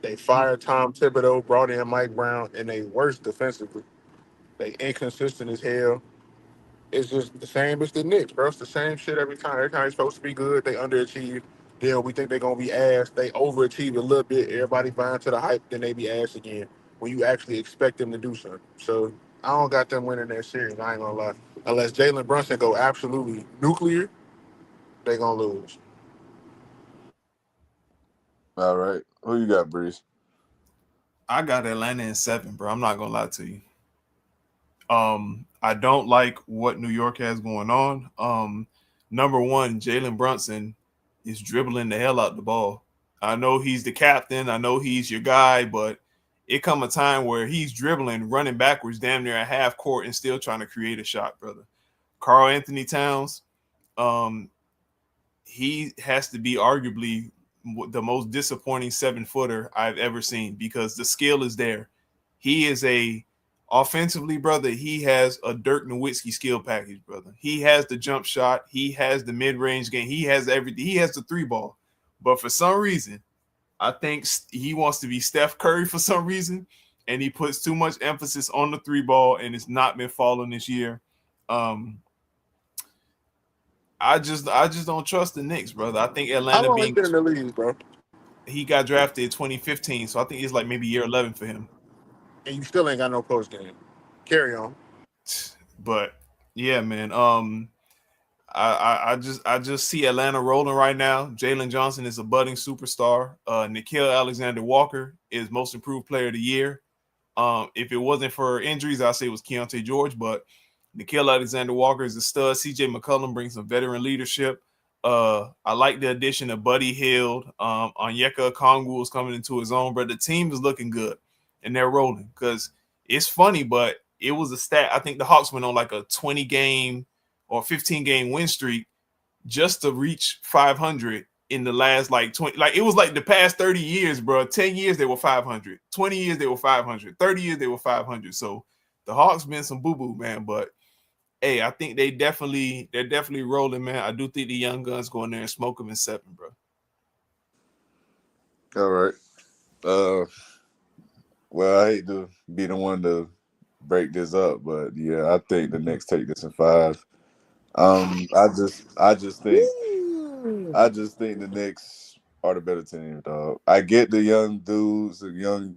They mm. fired Tom Thibodeau, brought in Mike Brown, and they worse defensively. They inconsistent as hell. It's just the same as the Knicks, bro. It's the same shit every time. Every time it's supposed to be good, they underachieve. Then we think they're gonna be ass. They overachieve a little bit. Everybody buying to the hype, then they be ass again. When you actually expect them to do something. So I don't got them winning that series. I ain't gonna lie. Unless Jalen Brunson go absolutely nuclear, they gonna lose. All right. Who you got, Breeze? I got Atlanta in 7, bro. I'm not gonna lie to you. I don't like what New York has going on. Number one, Jalen Brunson is dribbling the hell out the ball. I know he's the captain. I know he's your guy, but it come a time where he's dribbling, running backwards, damn near a half court, and still trying to create a shot, brother. Carl Anthony Towns, um, he has to be arguably the most disappointing 7-footer I've ever seen because the skill is there. He is a offensively, brother. He has a Dirk Nowitzki skill package, brother. He has the jump shot. He has the mid range game. He has everything. He has the three ball. But for some reason, I think he wants to be Steph Curry for some reason, and he puts too much emphasis on the three ball, and it's not been falling this year. Um, I just don't trust the Knicks, brother. I think How Atlanta long he being been in the league, bro? he got drafted in 2015, so I think it's like maybe year 11 for him. And you still ain't got no post game. Carry on. But yeah, man. I just see Atlanta rolling right now. Jalen Johnson is a budding superstar. Nickeil Alexander-Walker is most improved player of the year. If it wasn't for injuries, I'd say it was Keontae George, but Nickeil Alexander-Walker is a stud. CJ McCollum brings some veteran leadership. I like the addition of Buddy Hield. Onyeka Okongwu is coming into his own, but the team is looking good and they're rolling. Because it's funny, but it was a stat. I think the Hawks went on like a 20 game or 15 game win streak just to reach 500 in the last like 20, like it was like the past 30 years, bro. 10 years they were 500, 20 years they were 500, 30 years they were 500. So the Hawks been some boo-boo, man, but hey, I think they're definitely rolling, man. I do think the young guns go in there and smoke them in 7, bro. All right. Uh, well, I hate to be the one to break this up, but yeah, I think the Knicks take this in 5. Woo! I just think the Knicks are the better team, dog. I get the young dudes, the young,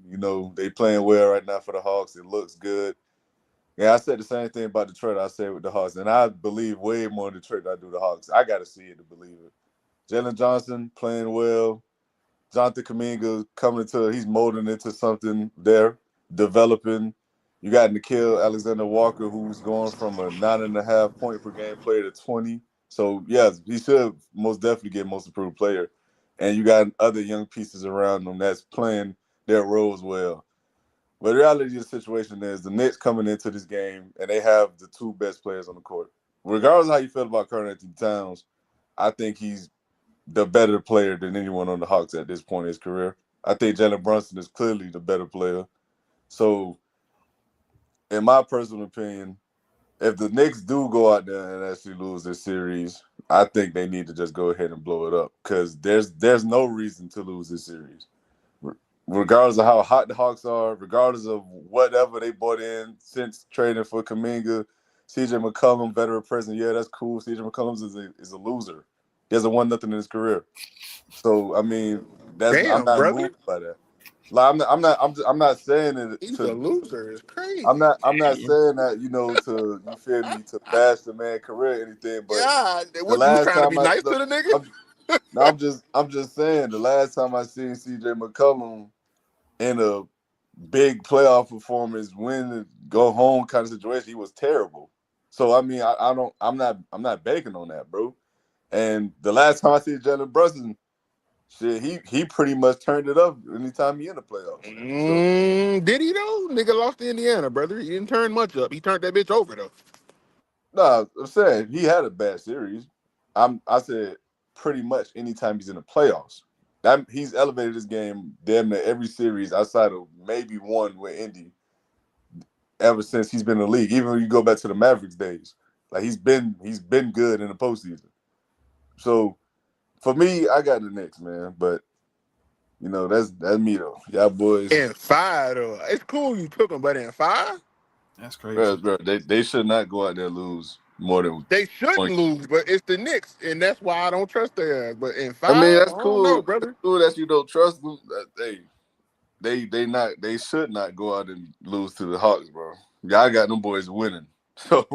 they playing well right now for the Hawks. It looks good. Yeah, I said the same thing about Detroit. I said with the Hawks, and I believe way more in Detroit than I do the Hawks. I got to see it to believe it. Jalen Johnson playing well. Jonathan Kuminga coming he's molding into something there, developing. You got Nickeil Alexander Walker, who's going from a 9.5 point per game player to 20. So yes, he should most definitely get most improved player. And you got other young pieces around him that's playing their roles well. But the reality of the situation is the Knicks coming into this game and they have the two best players on the court. Regardless of how you feel about Karl Anthony Towns, I think he's the better player than anyone on the Hawks at this point in his career. I think Jalen Brunson is clearly the better player. So, in my personal opinion, if the Knicks do go out there and actually lose this series, I think they need to just go ahead and blow it up because there's no reason to lose this series. Regardless of how hot the Hawks are, regardless of whatever they bought in since trading for Kuminga, CJ McCollum, veteran president, yeah, that's cool. CJ McCollum is a loser. He hasn't won nothing in his career. So I mean, I'm Damn, not brother. moved by that. Like I'm not saying it He's a to. loser. It's crazy. I'm not Damn. saying that, to, you feel me, to bash the man career or anything. But Yeah, the what you was last trying to time be nice to the nigga? I'm, no, I'm just saying the last time I seen CJ McCollum in a big playoff performance, win and go home kind of situation, he was terrible. So I mean, I'm not banking on that, bro. And the last time I see Jalen Brunson, shit, he pretty much turned it up anytime he in the playoffs, man. So Did he though? Nigga lost to Indiana, brother. He didn't turn much up. He turned that bitch over though. no, I'm saying he had a bad series. I said pretty much anytime he's in the playoffs. That he's elevated his game damn near every series outside of maybe one with Indy ever since he's been in the league. Even when you go back to the Mavericks days, like he's been good in the postseason. So for me, I got the Knicks, man. But that's me though. Y'all boys, In five though. It's cool you took him, but in five? That's crazy. they should not go out there and lose more than They shouldn't point. lose, but it's the Knicks, and that's why I don't trust their ass. But in I mean, five, I that's don't know, cool. That's brother. cool that you don't trust them. They should not go out and lose to the Hawks, bro. Y'all got them boys winning. So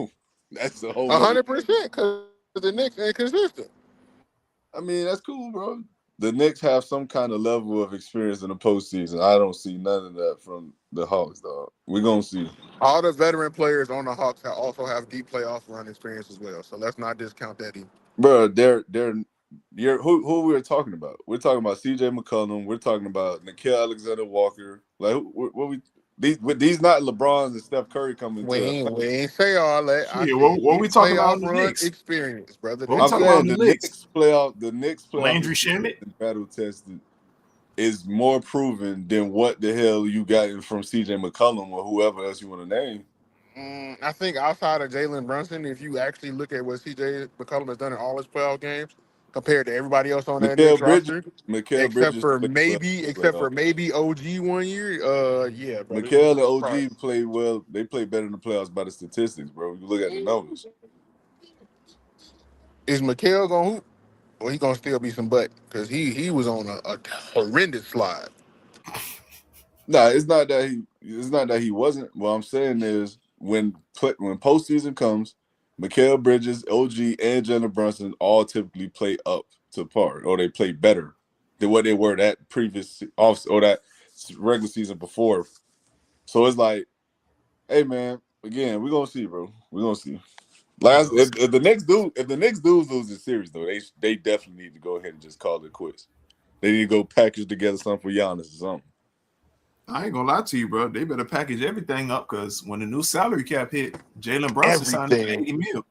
that's a whole nother. 100%, because the Knicks inconsistent. I mean, that's cool, bro. The Knicks have some kind of level of experience in the postseason. I don't see none of that from the Hawks, dog. We're gonna see. All the veteran players on the Hawks also have deep playoff run experience as well. So let's not discount that either. Bro, you're who we were talking about. We're talking about CJ McCollum. We're talking about Nickeil Alexander Walker. Like what we these not LeBrons and Steph Curry coming We to ain't, Atlanta. we ain't say all that. I Shit, said what we deep talking about on playoff the run Knicks? experience, brother. What we That's I'm talking it. about on saying the Knicks? The Knicks playoff Landry experience Shamet? and battle tested is more proven than what the hell you got from CJ McCollum or whoever else you want to name. I think outside of Jalen Brunson, if you actually look at what CJ McCollum has done in all his playoff games compared to everybody else on that Knicks Mikael Bridges, roster, Mikael except Bridges for played well maybe, in the playoff. OG one year, yeah, brother, Mikael it's and no surprise. OG played well. They played better in the playoffs by the statistics, bro. You look at the numbers. Is Mikhail gonna hoop? Well, he gonna still be some butt because he was on a horrendous slide. Nah, it's not that he wasn't. What I'm saying is when postseason comes, Mikael Bridges, OG, and Jalen Brunson all typically play up to par, or they play better than what they were that previous off or that regular season before. So it's like, hey man, again, we're gonna see, bro. We're gonna see. We Last gonna see. if the Knicks dudes lose the series though, they definitely need to go ahead and just call it quits. They need to go package together something for Giannis or something. I ain't gonna lie to you, bro. They better package everything up because when the new salary cap hit, Jalen Brunson signed for Everything. 80 mil.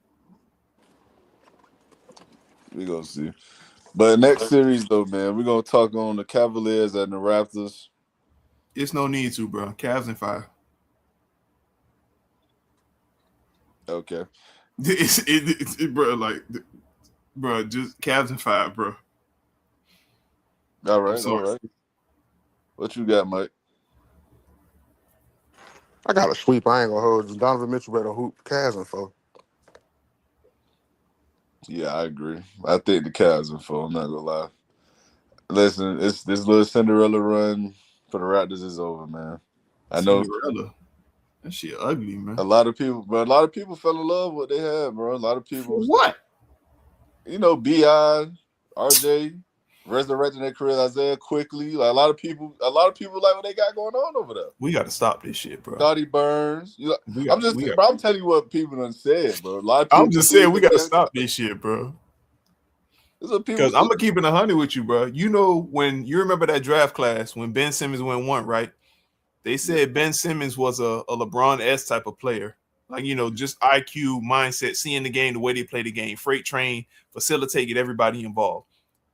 We gonna see. But next series though, man, we're gonna talk on the Cavaliers and the Raptors. It's no need to, bro. Cavs and 5. Okay. Bro, like, bro, just Cavs and 5, bro. All I'm right, all sorry. right. What you got, Mike? I got a sweep. I ain't gonna hold you. Donovan Mitchell better hoop Cavs for. Yeah, I agree. I think the Cavs are full, I'm not gonna lie. Listen, it's this little Cinderella run for the Raptors is over, man. I know Cinderella. That shit ugly, man. a lot of people fell in love with what they had, bro. A lot of For people, what? Bi, RJ, resurrecting their career, Isaiah quickly. Like a lot of people like what they got going on over there. We got to stop this shit, bro. Scotty Burns. We got, we got. bro, I'm telling you what people done said, bro. A lot of I'm people just saying believe we that got to man. stop this shit, bro. This is what people Because I'm say. gonna keep it 100 with you, bro. You know when you remember that draft class when Ben Simmons went 1, right? They said Ben Simmons was a LeBron S type of player, like just IQ, mindset, seeing the game the way they play the game, freight train, facilitate, get everybody involved.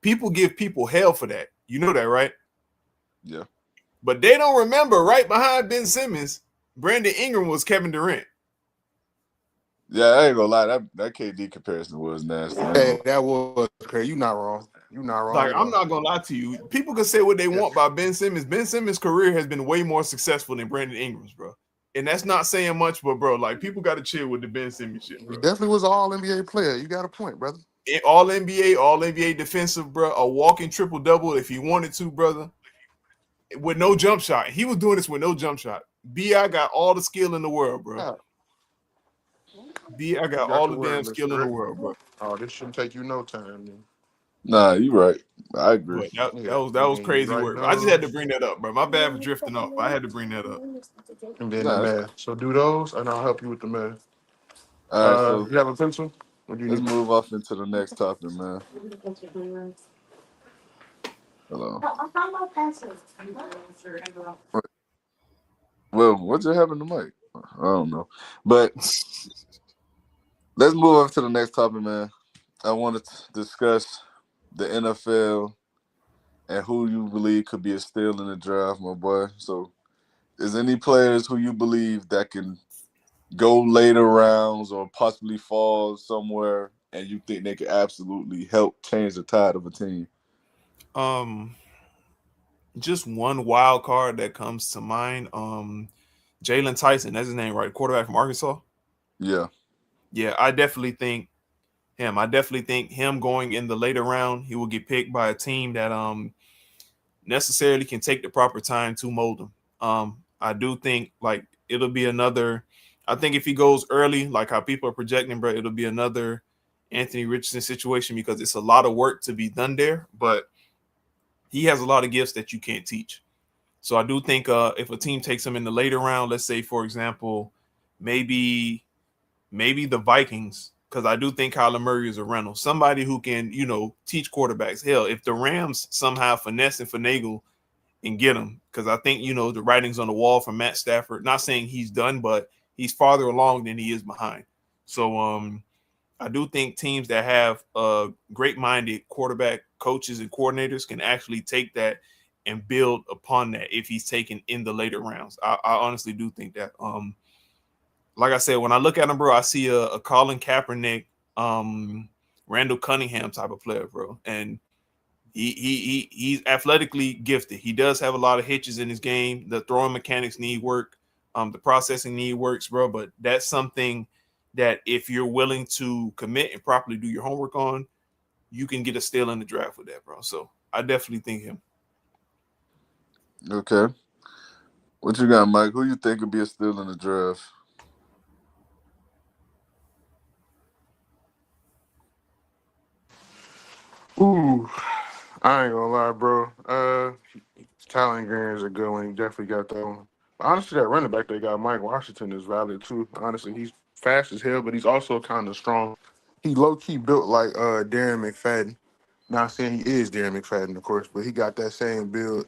People give people hell for that. You know that, right? Yeah. But they don't remember right behind Ben Simmons, Brandon Ingram was Kevin Durant. Yeah, I ain't gonna lie. That KD comparison was nasty. I ain't gonna Hey, that was crazy. You not wrong. You not Like, wrong, I'm bro. not gonna lie to you. People can say what they want about Ben Simmons. Ben Simmons' career has been way more successful than Brandon Ingram's, bro. And that's not saying much, but bro, like people got to chill with the Ben Simmons shit, He bro. definitely was an All NBA player. You got a point, brother. All NBA defensive, bro. A walking triple double if he wanted to, brother. with no jump shot. He was doing this with no jump shot. B.I. got all the skill in the world, bro. Yeah. B.I. You got got all your the word, damn Mr. skill in the Rick. world, bro. Oh, this shouldn't take you no time. Then. Nah, you right. I agree. But that, Yeah, that was that and was then you crazy write work. I just had to those, bring that up, bro. My bad for drifting off. I had to bring that up. and then the Nah, math. So do those, and I'll help you with the math. all right, so You have a pencil? What do you let's need? move off into the next topic, man. Hello. Well, what just happened to Mike? I don't know. But let's move on to the next topic, man. I want to discuss the NFL and who you believe could be a steal in the draft, my boy. So, is any players who you believe that can go later rounds or possibly fall somewhere and you think they could absolutely help change the tide of a team? Um, just one wild card that comes to mind. Jalen Tyson, that's his name, right? Quarterback from Arkansas. Yeah. Yeah, I definitely think him. I definitely think him going in the later round, he will get picked by a team that necessarily can take the proper time to mold him. I do think like it'll be another. I think if he goes early, like how people are projecting, bro, it'll be another Anthony Richardson situation because it's a lot of work to be done there. But he has a lot of gifts that you can't teach. So I do think if a team takes him in the later round, let's say for example, maybe the Vikings, because I do think Kyler Murray is a rental, somebody who can teach quarterbacks. Hell, if the Rams somehow finesse and finagle and get him, because I think the writing's on the wall for Matt Stafford. Not saying he's done, but he's farther along than he is behind. So I do think teams that have great-minded quarterback coaches and coordinators can actually take that and build upon that if he's taken in the later rounds. I honestly do think that. Like I said, when I look at him, bro, I see a Colin Kaepernick, Randall Cunningham type of player, bro, and he's athletically gifted. He does have a lot of hitches in his game. The throwing mechanics need work. The processing need works, bro. But that's something that if you're willing to commit and properly do your homework on, you can get a steal in the draft with that, bro. So I definitely think him. Okay. What you got, Mike? Who you think could be a steal in the draft? Ooh, I ain't gonna lie, bro. Talon Green is a good one. He definitely got that one. But honestly, that running back they got, Mike Washington, is valid too. Honestly, he's fast as hell, but he's also kind of strong. He low key built like Darren McFadden. Not saying he is Darren McFadden, of course, but he got that same build,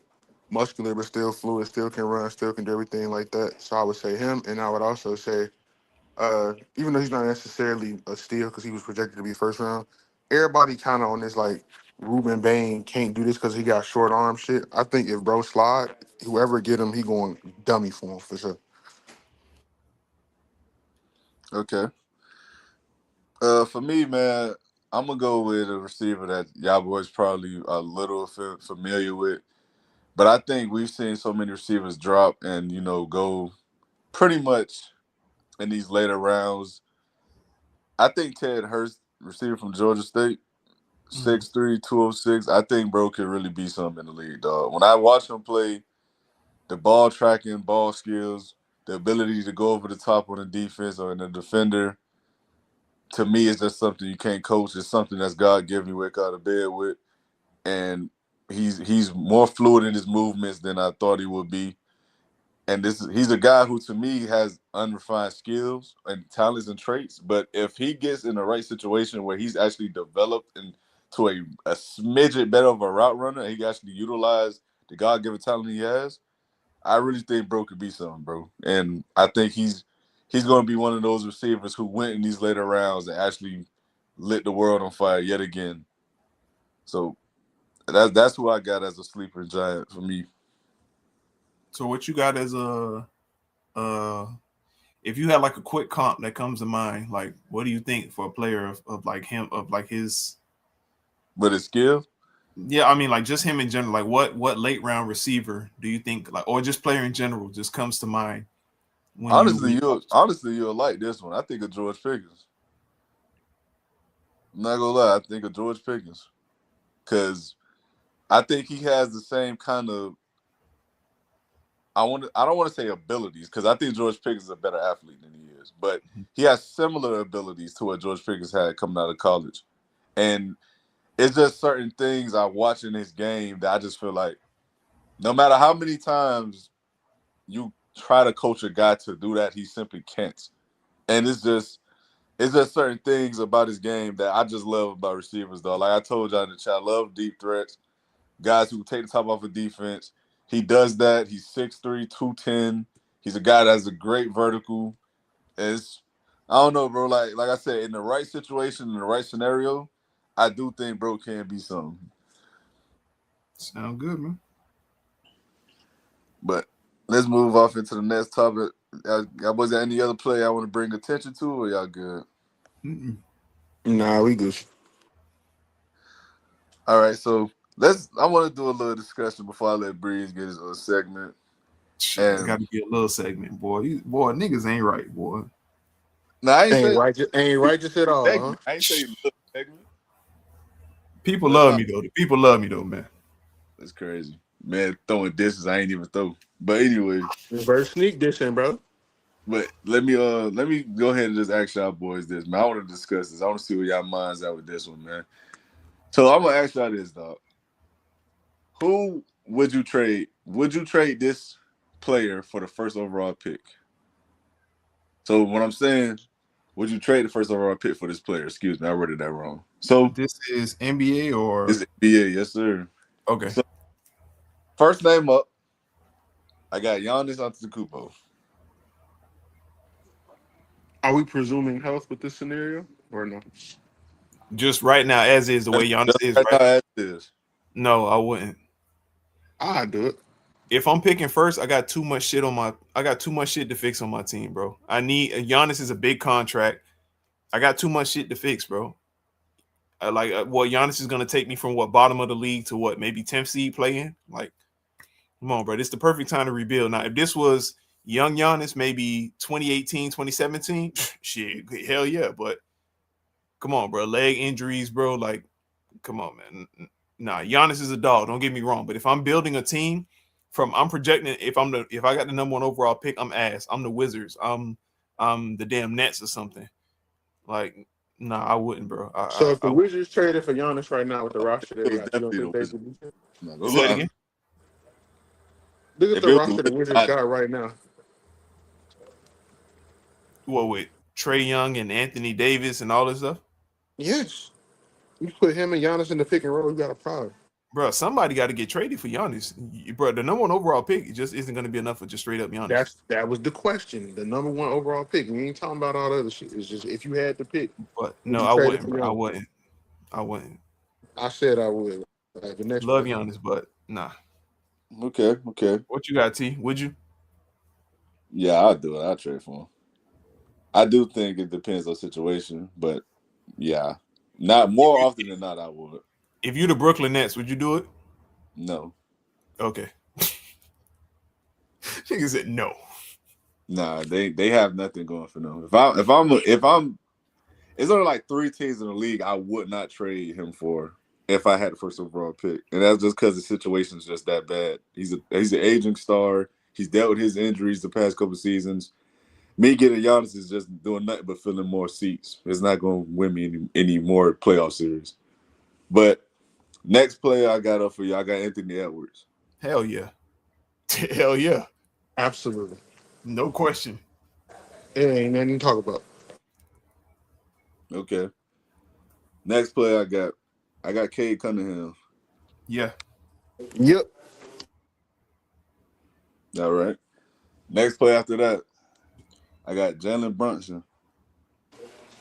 muscular but still fluid, still can run, still can do everything like that. So I would say him, and I would also say even though he's not necessarily a steal because he was projected to be first round, everybody kind of on this like Ruben Bain can't do this because he got short arm shit. I think if bro slide, whoever get him, he going dummy for him for sure. Okay. For me, man, I'm gonna go with a receiver that y'all boys probably a little familiar with, but I think we've seen so many receivers drop and go pretty much in these later rounds. I think Ted Hurst, receiver from Georgia State, Mhm. 6'3", 206. I think bro could really be something in the league, dog. When I watch him play, the ball tracking, ball skills, the ability to go over the top on the defense or in the defender, to me, is just something you can't coach. It's something that's God given you wake out of bed with, and he's more fluid in his movements than I thought he would be. And he's a guy who to me has unrefined skills and talents and traits. But if he gets in the right situation where he's actually developed into a smidget better of a route runner, and he can actually utilize the God given talent he has, I really think bro could be something, bro. And I think he's going to be one of those receivers who went in these later rounds and actually lit the world on fire yet again. So that's who I got as a sleeper giant for me. So what you got as uh if you had like a quick comp that comes to mind, like what do you think for a player of like him, of like his, But his skill, yeah, I mean like just him in general, like what late round receiver do you think, like, or just player in general just comes to mind when honestly, you you'll like this one. I think of George Pickens. I'm not gonna lie, I think of George Pickens because I think he has the same kind of I don't want to say abilities because I think George Pickens is a better athlete than he is, but he has similar abilities to what George Pickens had coming out of college, and it's just certain things I watch in his game that I just feel like no matter how many times you try to coach a guy to do that, he simply can't. And it's just certain things about his game that I just love about receivers, though. Like I told y'all in the chat, I love deep threats, guys who take the top off of defense. He does that. He's 6'3", 210. He's a guy that has a great vertical. It's I don't know, bro. Like I said, in the right situation, in the right scenario, I do think bro can be something. Sound good, man. But let's move off into the next topic. Was there any other play I want to bring attention to, or y'all good? Mm-mm. Nah, we good. All right, so I want to do a little discussion before I let Breeze get his other segment. Shit, it's got And to be a little segment, boy. Boy, niggas ain't right, boy. now I ain't Ain't say righteous, ain't righteous at all, huh? segment. I ain't say little segment. People But love nah, me though. The people love me though, man. that's crazy. Man, throwing dishes I ain't even throw. But anyway, Reverse sneak dissing, bro. but let me go ahead and just ask y'all boys this, man. I want to discuss this. I want to see where y'all minds at with this one, man. So I'm gonna ask y'all this, dog. Who would you trade? Would you trade this player for the first overall pick? So what I'm saying, would you trade the first overall pick for this player? Excuse me, I worded that wrong. So This is NBA or it's NBA, yes, sir. okay. So first name up, I got Giannis Antetokounmpo. Are we presuming health with this scenario or no? Just right now, as is the way Giannis Just is, right now right? as it is. No, I wouldn't. I do it. If I'm picking first, I got too much shit to fix on my team, bro. Giannis is a big contract. I got too much shit to fix, bro. Giannis is gonna take me from what bottom of the league to what maybe 10th seed playing. Like, come on, bro. This is the perfect time to rebuild. Now, if this was young Giannis, maybe 2018, 2017, shit, hell yeah. But come on, bro. Leg injuries, bro. Like, come on, man. Nah, Giannis is a dog. Don't get me wrong. But if I'm building a team, I'm projecting if I got the number one overall pick, I'm ass. I'm the Wizards. I'm the damn Nets or something. Like, nah, I wouldn't, bro. So if the I Wizards traded for Giannis right now with the roster they It was got, you don't definitely think the they Wizards. could be? I'm not gonna say it lie. again. Look at If the it was the roster the Wizards, Wizards got right now. What with Trey Young and Anthony Davis and all this stuff, Yes. You put him and Giannis in the pick and roll, you got a problem. bro? Somebody got to get traded for Giannis, bro. The number one overall pick just isn't going to be enough for just straight up Giannis. That was the question. The number one overall pick. We ain't talking about all the other shit. It's just if you had to pick, But would no, you I trade it wouldn't, for bro. I Giannis? wouldn't. I wouldn't. I said I would. Like the next Love person. Giannis, but nah. okay. What you got, T? Would you? Yeah, I'll do it. I'll trade for him. I do think it depends on situation, but yeah. Not more often than not, I would. If you the Brooklyn Nets, would you do it? No. Okay. Nigga said no. Nah, they have nothing going for them. If I'm it's only like 3 teams in the league I would not trade him for if I had the first overall pick. And that's just because the situation's just that bad. He's an aging star. He's dealt with his injuries the past couple seasons. Me getting Giannis is just doing nothing but filling more seats. It's not going to win me any more playoff series. But next player I got up for you, I got Anthony Edwards. Hell yeah. Hell yeah. Absolutely. No question. It ain't nothing to talk about. Okay. Next player I got Cade Cunningham. Yeah. Yep. All right. Next player after that, I got Jalen Brunson.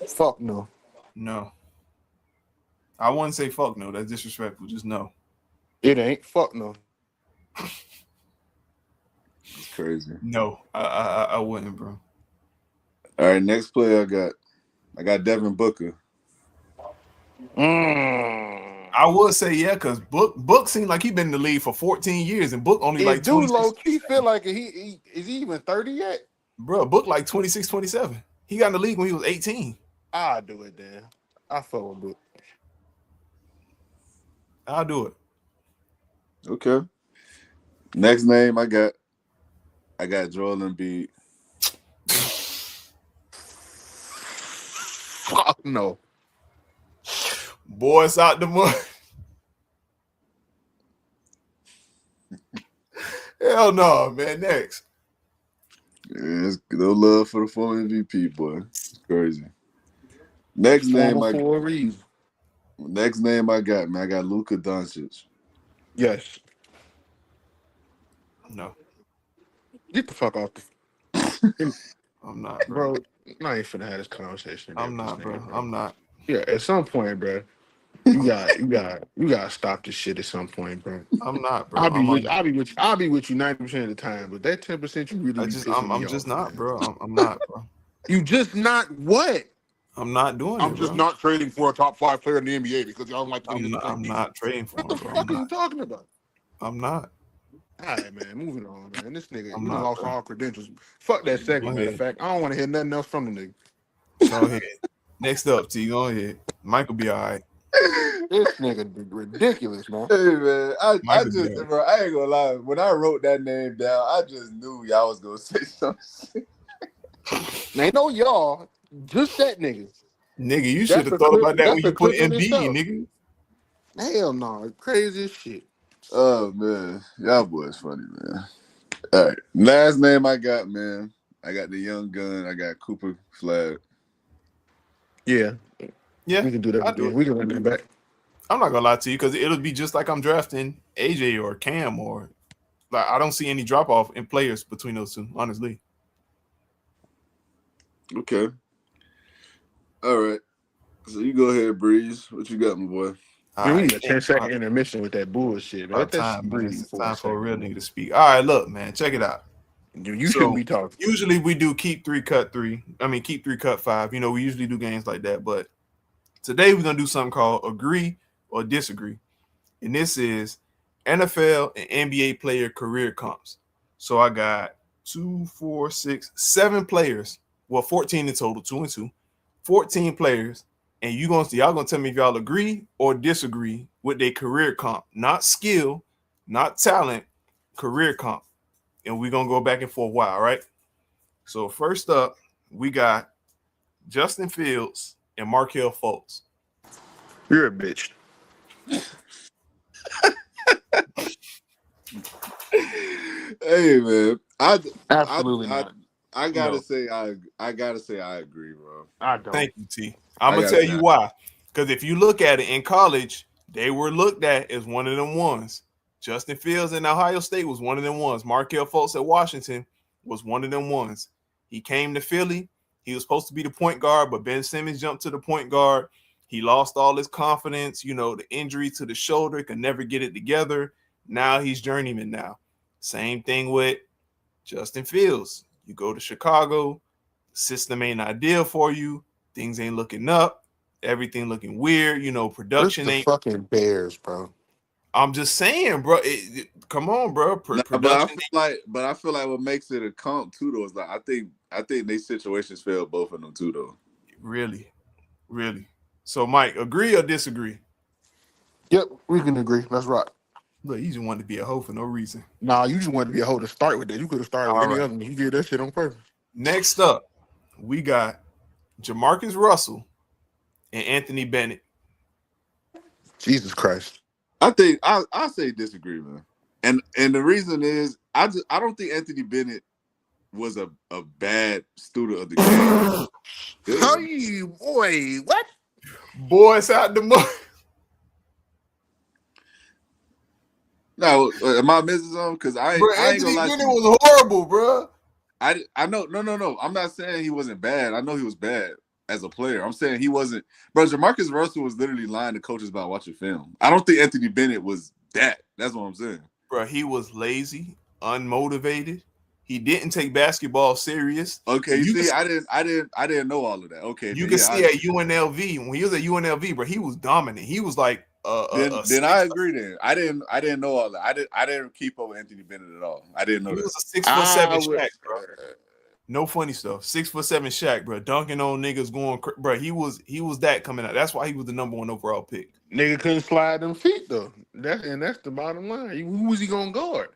Fuck no. No. I wouldn't say fuck no. That's disrespectful. Just no. It ain't. Fuck no. It's crazy. No. I wouldn't, bro. All right, next player I got Devin Booker. I would say yeah, because Book seemed like he been in the league for 14 years, and Book only Is like dude 26. low key feel like is he even 30 yet? Bro, Book like 26, 27. He got in the league when he was 18. I'll do it then. I fuck with Book. I'll do it. Okay. Next name I got I got Joel Embiid. Fuck no. Boys out the mud. Hell no, man. Next. Yeah, it's no love for the former MVP, boy. It's crazy. Next name I for a reason. Next name I got, man. I got Luka Doncic. Yes. No. Get the fuck off. I'm not, bro. I ain't finna have this conversation. I'm not, bro. I'm not. Yeah, at some point, bro. You gotta stop this shit at some point, bro. I'm not, bro. I'll be with you 90% of the time, but that 10% you really be pissing me I'm off. just not, man. bro. I'm not, bro. You just not what? I'm not doing I'm it, just bro. not trading for a top 5 player in the NBA because y'all don't like the way he I'm not trading for him, What the bro. fuck are you talking about? I'm not. All right, man. Moving on, man. This nigga, I'm you done not, lost bro. all credentials. Fuck that segment, matter of fact. I don't want to hear nothing else from the nigga. Go ahead. Next up, T. Go ahead. Mike will be all right. This nigga ridiculous, man. Hey man, I Michael just Jordan. bro, I ain't gonna lie. When I wrote that name down, I just knew y'all was gonna say something. Ain't no y'all, just that nigga. Nigga, you should have thought about that when you put Embiid, nigga. Hell no, crazy as shit. Oh man, y'all boys funny, man. All right, last name I got, man. I got the young gun. I got Cooper Flag. Yeah, Yeah, we can do that. I do it. We can run that back. I'm not gonna lie to you because it'll be just like I'm drafting AJ or Cam or like I don't see any drop off in players between those two, honestly. Okay. All right. So you go ahead, Breeze. What you got, my boy? Man, we need a 10-second intermission with that bullshit, man. Let that time, shit breathe man. It's for time a for a second. real nigga to speak. All right, look, man, check it out. You shouldn't be talking. Usually we do keep 3, cut 3. I mean, keep 3, cut 5. You know, we usually do games like that, but today we're gonna do something called agree or disagree, and this is NFL and NBA player career comps. So I got 2, 4, 6, 7 players. Well, 14 in total, 2 and 2, 14 players, and y'all gonna tell me if y'all agree or disagree with their career comp, not skill, not talent, career comp, and we're gonna go back and forth. Why? All right. So first up, we got Justin Fields and Markelle Fultz. You're a bitch. Hey man, Absolutely not. I gotta say I agree, bro. I don't. Thank you, T. I'm gonna tell you why. Because if you look at it in college, they were looked at as one of them ones. Justin Fields in Ohio State was one of them ones. Markelle Fultz at Washington was one of them ones. He came to Philly. He was supposed to be the point guard, but Ben Simmons jumped to the point guard. He lost all his confidence. You know, the injury to the shoulder, could never get it together. Now he's journeyman now. Same thing with Justin Fields. You go to Chicago, system ain't ideal for you. Things ain't looking up. Everything looking weird. You know, production ain't. Fucking Bears, bro. I'm just saying, bro. Come on, bro. Production. But I feel like what makes it a comp too, though, is like I think they situations fail both of them too, though. Really. So, Mike, agree or disagree? Yep, we can agree. Let's rock. Look, you just wanted to be a hoe for no reason. Nah, you just wanted to be a hoe to start with that. You could have started with any other one. You did that shit on purpose. Next up, we got Jamarcus Russell and Anthony Bennett. Jesus Christ. I think I say disagree, man. And the reason is I don't think Anthony Bennett was a bad student of the game. How you boy? What? Boys out the mud. No, am I missing something? Because Anthony Bennett was horrible, bro. I know. No. I'm not saying he wasn't bad. I know he was bad as a player. I'm saying he wasn't. Bro, Jamarcus Russell was literally lying to coaches about watching film. I don't think Anthony Bennett was that. That's what I'm saying. Bro, he was lazy, unmotivated. He didn't take basketball serious. Okay, you see, I didn't know all of that. Okay, you can see at UNLV when he was at UNLV, bro, he was dominant. He was like then I agree. Then I didn't know all that. I didn't keep up with Anthony Bennett at all. I didn't know he that. was a 6'7" Shaq, bro. No funny stuff. 6'7" Shaq, bro. Dunking on niggas, bro. He was that coming out. That's why he was the #1 overall pick. Nigga couldn't slide them feet though. That's the bottom line. Who was he gonna guard?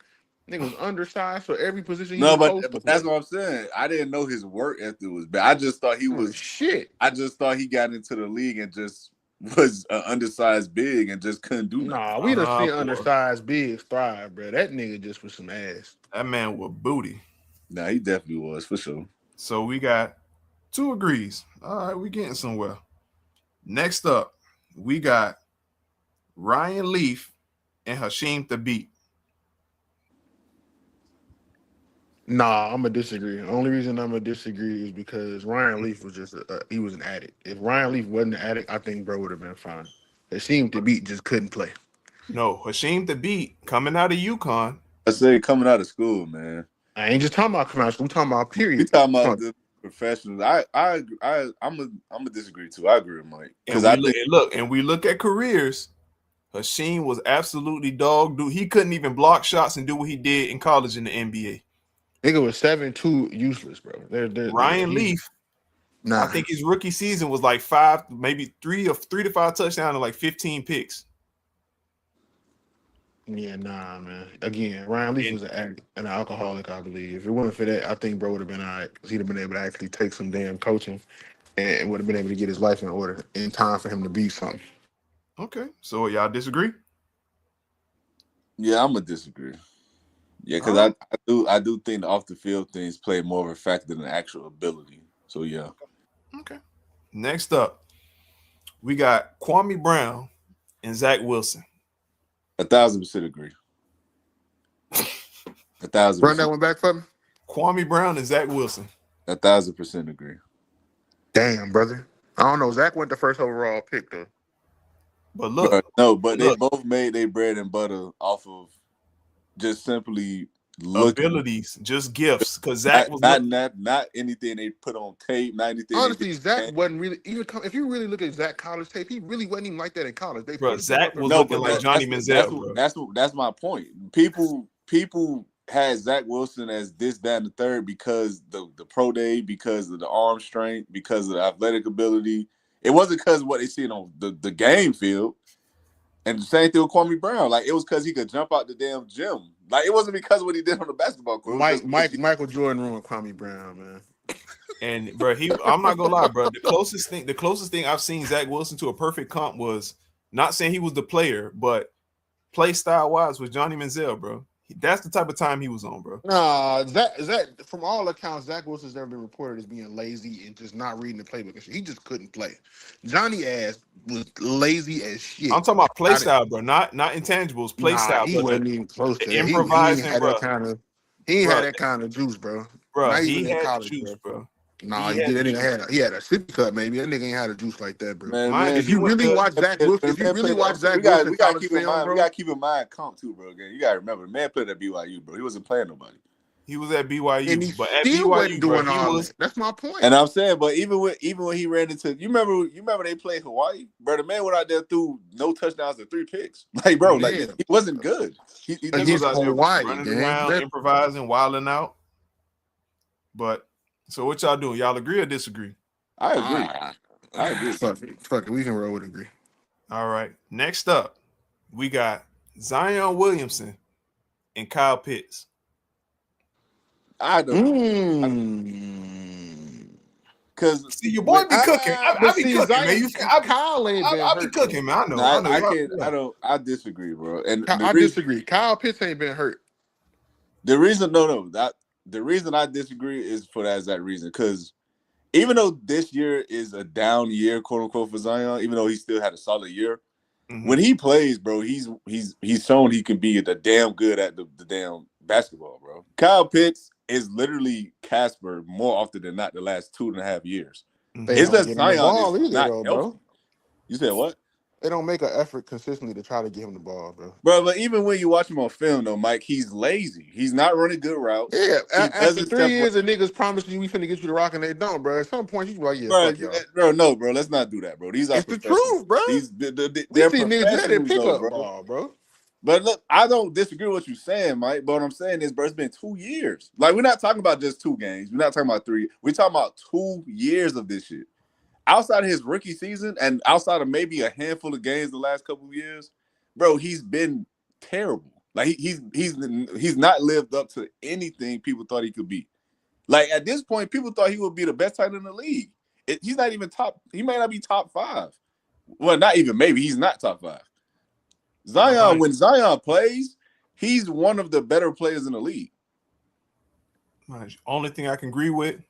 Nigga was undersized for every position he No, was but, supposed to that's play. what I'm saying. I didn't know his work ethic was bad. I just thought he Oh, was. shit. I just thought he got into the league and just was an undersized big and just couldn't do nothing. Nah, we done seen Boy, undersized bigs thrive, bro. That nigga just was some ass. that man was booty. Nah, he definitely was for sure. So we got 2 agrees. All right, we getting somewhere. Next up, we got Ryan Leaf and Hashim Thabit. Nah, I'm gonna disagree. The only reason I'm gonna disagree is because Ryan Leaf was just he was an addict. If Ryan Leaf wasn't an addict, I think bro would have been fine. It seemed to beat just couldn't play. No, Hashim Thabit coming out of UConn. I say coming out of school, man. I ain't just talking about commercial. I'm talking about We period. talking about the professionals. I'm a disagree too. I agree with Mike And because we I look think and look and we look at careers. Hashim was absolutely dog dude. He couldn't even block shots and do what he did in college in the NBA. Nigga was 7'2", useless, bro. Ryan Leaf, I Nah. think his rookie season was like 5, maybe 3 to 5 touchdowns and like 15 picks. Yeah, nah, man. Again, Ryan Leaf And was an alcoholic, I believe. If it wasn't for that, I think bro would have been all right. Because he'd have been able to actually take some damn coaching and would have been able to get his life in order in time for him to be something. okay, so y'all disagree? yeah, I'm gonna disagree. Yeah, because All right. I do think the off the field things play more of a factor than actual ability. So yeah, Okay. Next up, we got Kwame Brown and Zach Wilson. 1,000% agree. 1,000%. Run that one back for me. Kwame Brown and Zach Wilson. 1,000% agree. Damn, brother. I don't know. Zach went the first overall pick, though. But look, But they both made their bread and butter off of just simply looking. abilities, just gifts. Because Zach was Not anything they put on tape, not anything they Honestly, did. Zach wasn't really if you really look at Zach college tape, he really wasn't even like that in college. They bro. pushed him Zach up. was No, looking but like Johnny Manziel, bro. that's my point. People had Zach Wilson as this, that, and the third because the pro day, because of the arm strength, because of the athletic ability. It wasn't because of what they seen on the game field. And the same thing with Kwame Brown. Like, it was because he could jump out the damn gym. Like, it wasn't because of what he did on the basketball court. Michael Jordan ruined Kwame Brown, man. And bro, I'm not gonna lie, bro. The closest thing I've seen Zach Wilson to a perfect comp was not saying he was the player, but play style wise with Johnny Manziel, bro. That's the type of time he was on, bro. Nah, Zach, from all accounts, Zach Wilson's never been reported as being lazy and just not reading the playbook and shit. He just couldn't play. Johnny ass was lazy as shit. I'm talking about play style, bro. Not intangibles, play style, he bro. wasn't even close to The that. He ain't improvising, had bro. that kind of he ain't Bro, had that kind of juice, bro. bro, Not he even in had the college, juice, bro. bro. Nah, He he had did. the That juice. nigga he had a sippy cup, maybe. That nigga ain't had a juice like that, bro. Man, If If you really watch Zach Wilson, we Wilson gotta college keep in film, mind. We bro, gotta keep in mind comp too, bro. Again, you gotta remember the man played at BYU, bro. He wasn't playing nobody. he was at and BYU, he but at still wasn't BYU, bro, doing he all was, that. That's my point. And I'm saying, but even when he ran into, you remember they played Hawaii, bro. The man went out there threw no touchdowns and 3 picks. Like, bro, like Yeah, he wasn't good. He he was against definitely out there Hawaii, running gang. around, improvising, wilding out. But so what y'all doing? Y'all agree or disagree? I agree. I agree. Fuck it. We can roll with agree. All right. Next up, we got Zion Williamson and Kyle Pitts. I don't. Because See, your boy be cooking. I be cooking, man. Kyle ain't been I be hurt. cooking, man. I know. I can't. I don't. I disagree, bro. And I disagree. Kyle Pitts ain't been hurt. the reason, the reason I disagree is for that reason. Because even though this year is a down year, quote unquote, for Zion, even though he still had a solid year, when he plays, bro, he's shown he can be the damn good at the damn basketball, bro. Kyle Pitts is literally Casper more often than not the last 2.5 years. They It's don't that get him the Zion is ball either, not though, healthy. bro. You said what? They don't make an effort consistently to try to get him the ball, bro. Bro, but even when you watch him on film, though, Mike, he's lazy. He's not running good routes. Yeah, He after doesn't 3 step away. years of niggas promising you we finna get you the rock and they don't, bro. At some point, you like, yeah, Bro, fuck y'all. no, bro. Let's not do that, bro. These are It's the professionals. truth, bro. We They're see niggas do that in professionals, though, pickup bro. ball, bro. But look, I don't disagree with what you're saying, Mike. But what I'm saying is, bro, it's been 2 years. Like, we're not talking about just 2 games. We're not talking about 3. We're talking about 2 years of this shit. Outside of his rookie season and outside of maybe a handful of games the last couple of years, bro, he's been terrible. Like he's not lived up to anything people thought he could be. Like at this point, people thought he would be the best tight end in the league. He's not even top. He may not be top 5. Well, not even maybe. He's not top 5. Zion, when Zion plays, he's one of the better players in the league. Only thing I can agree with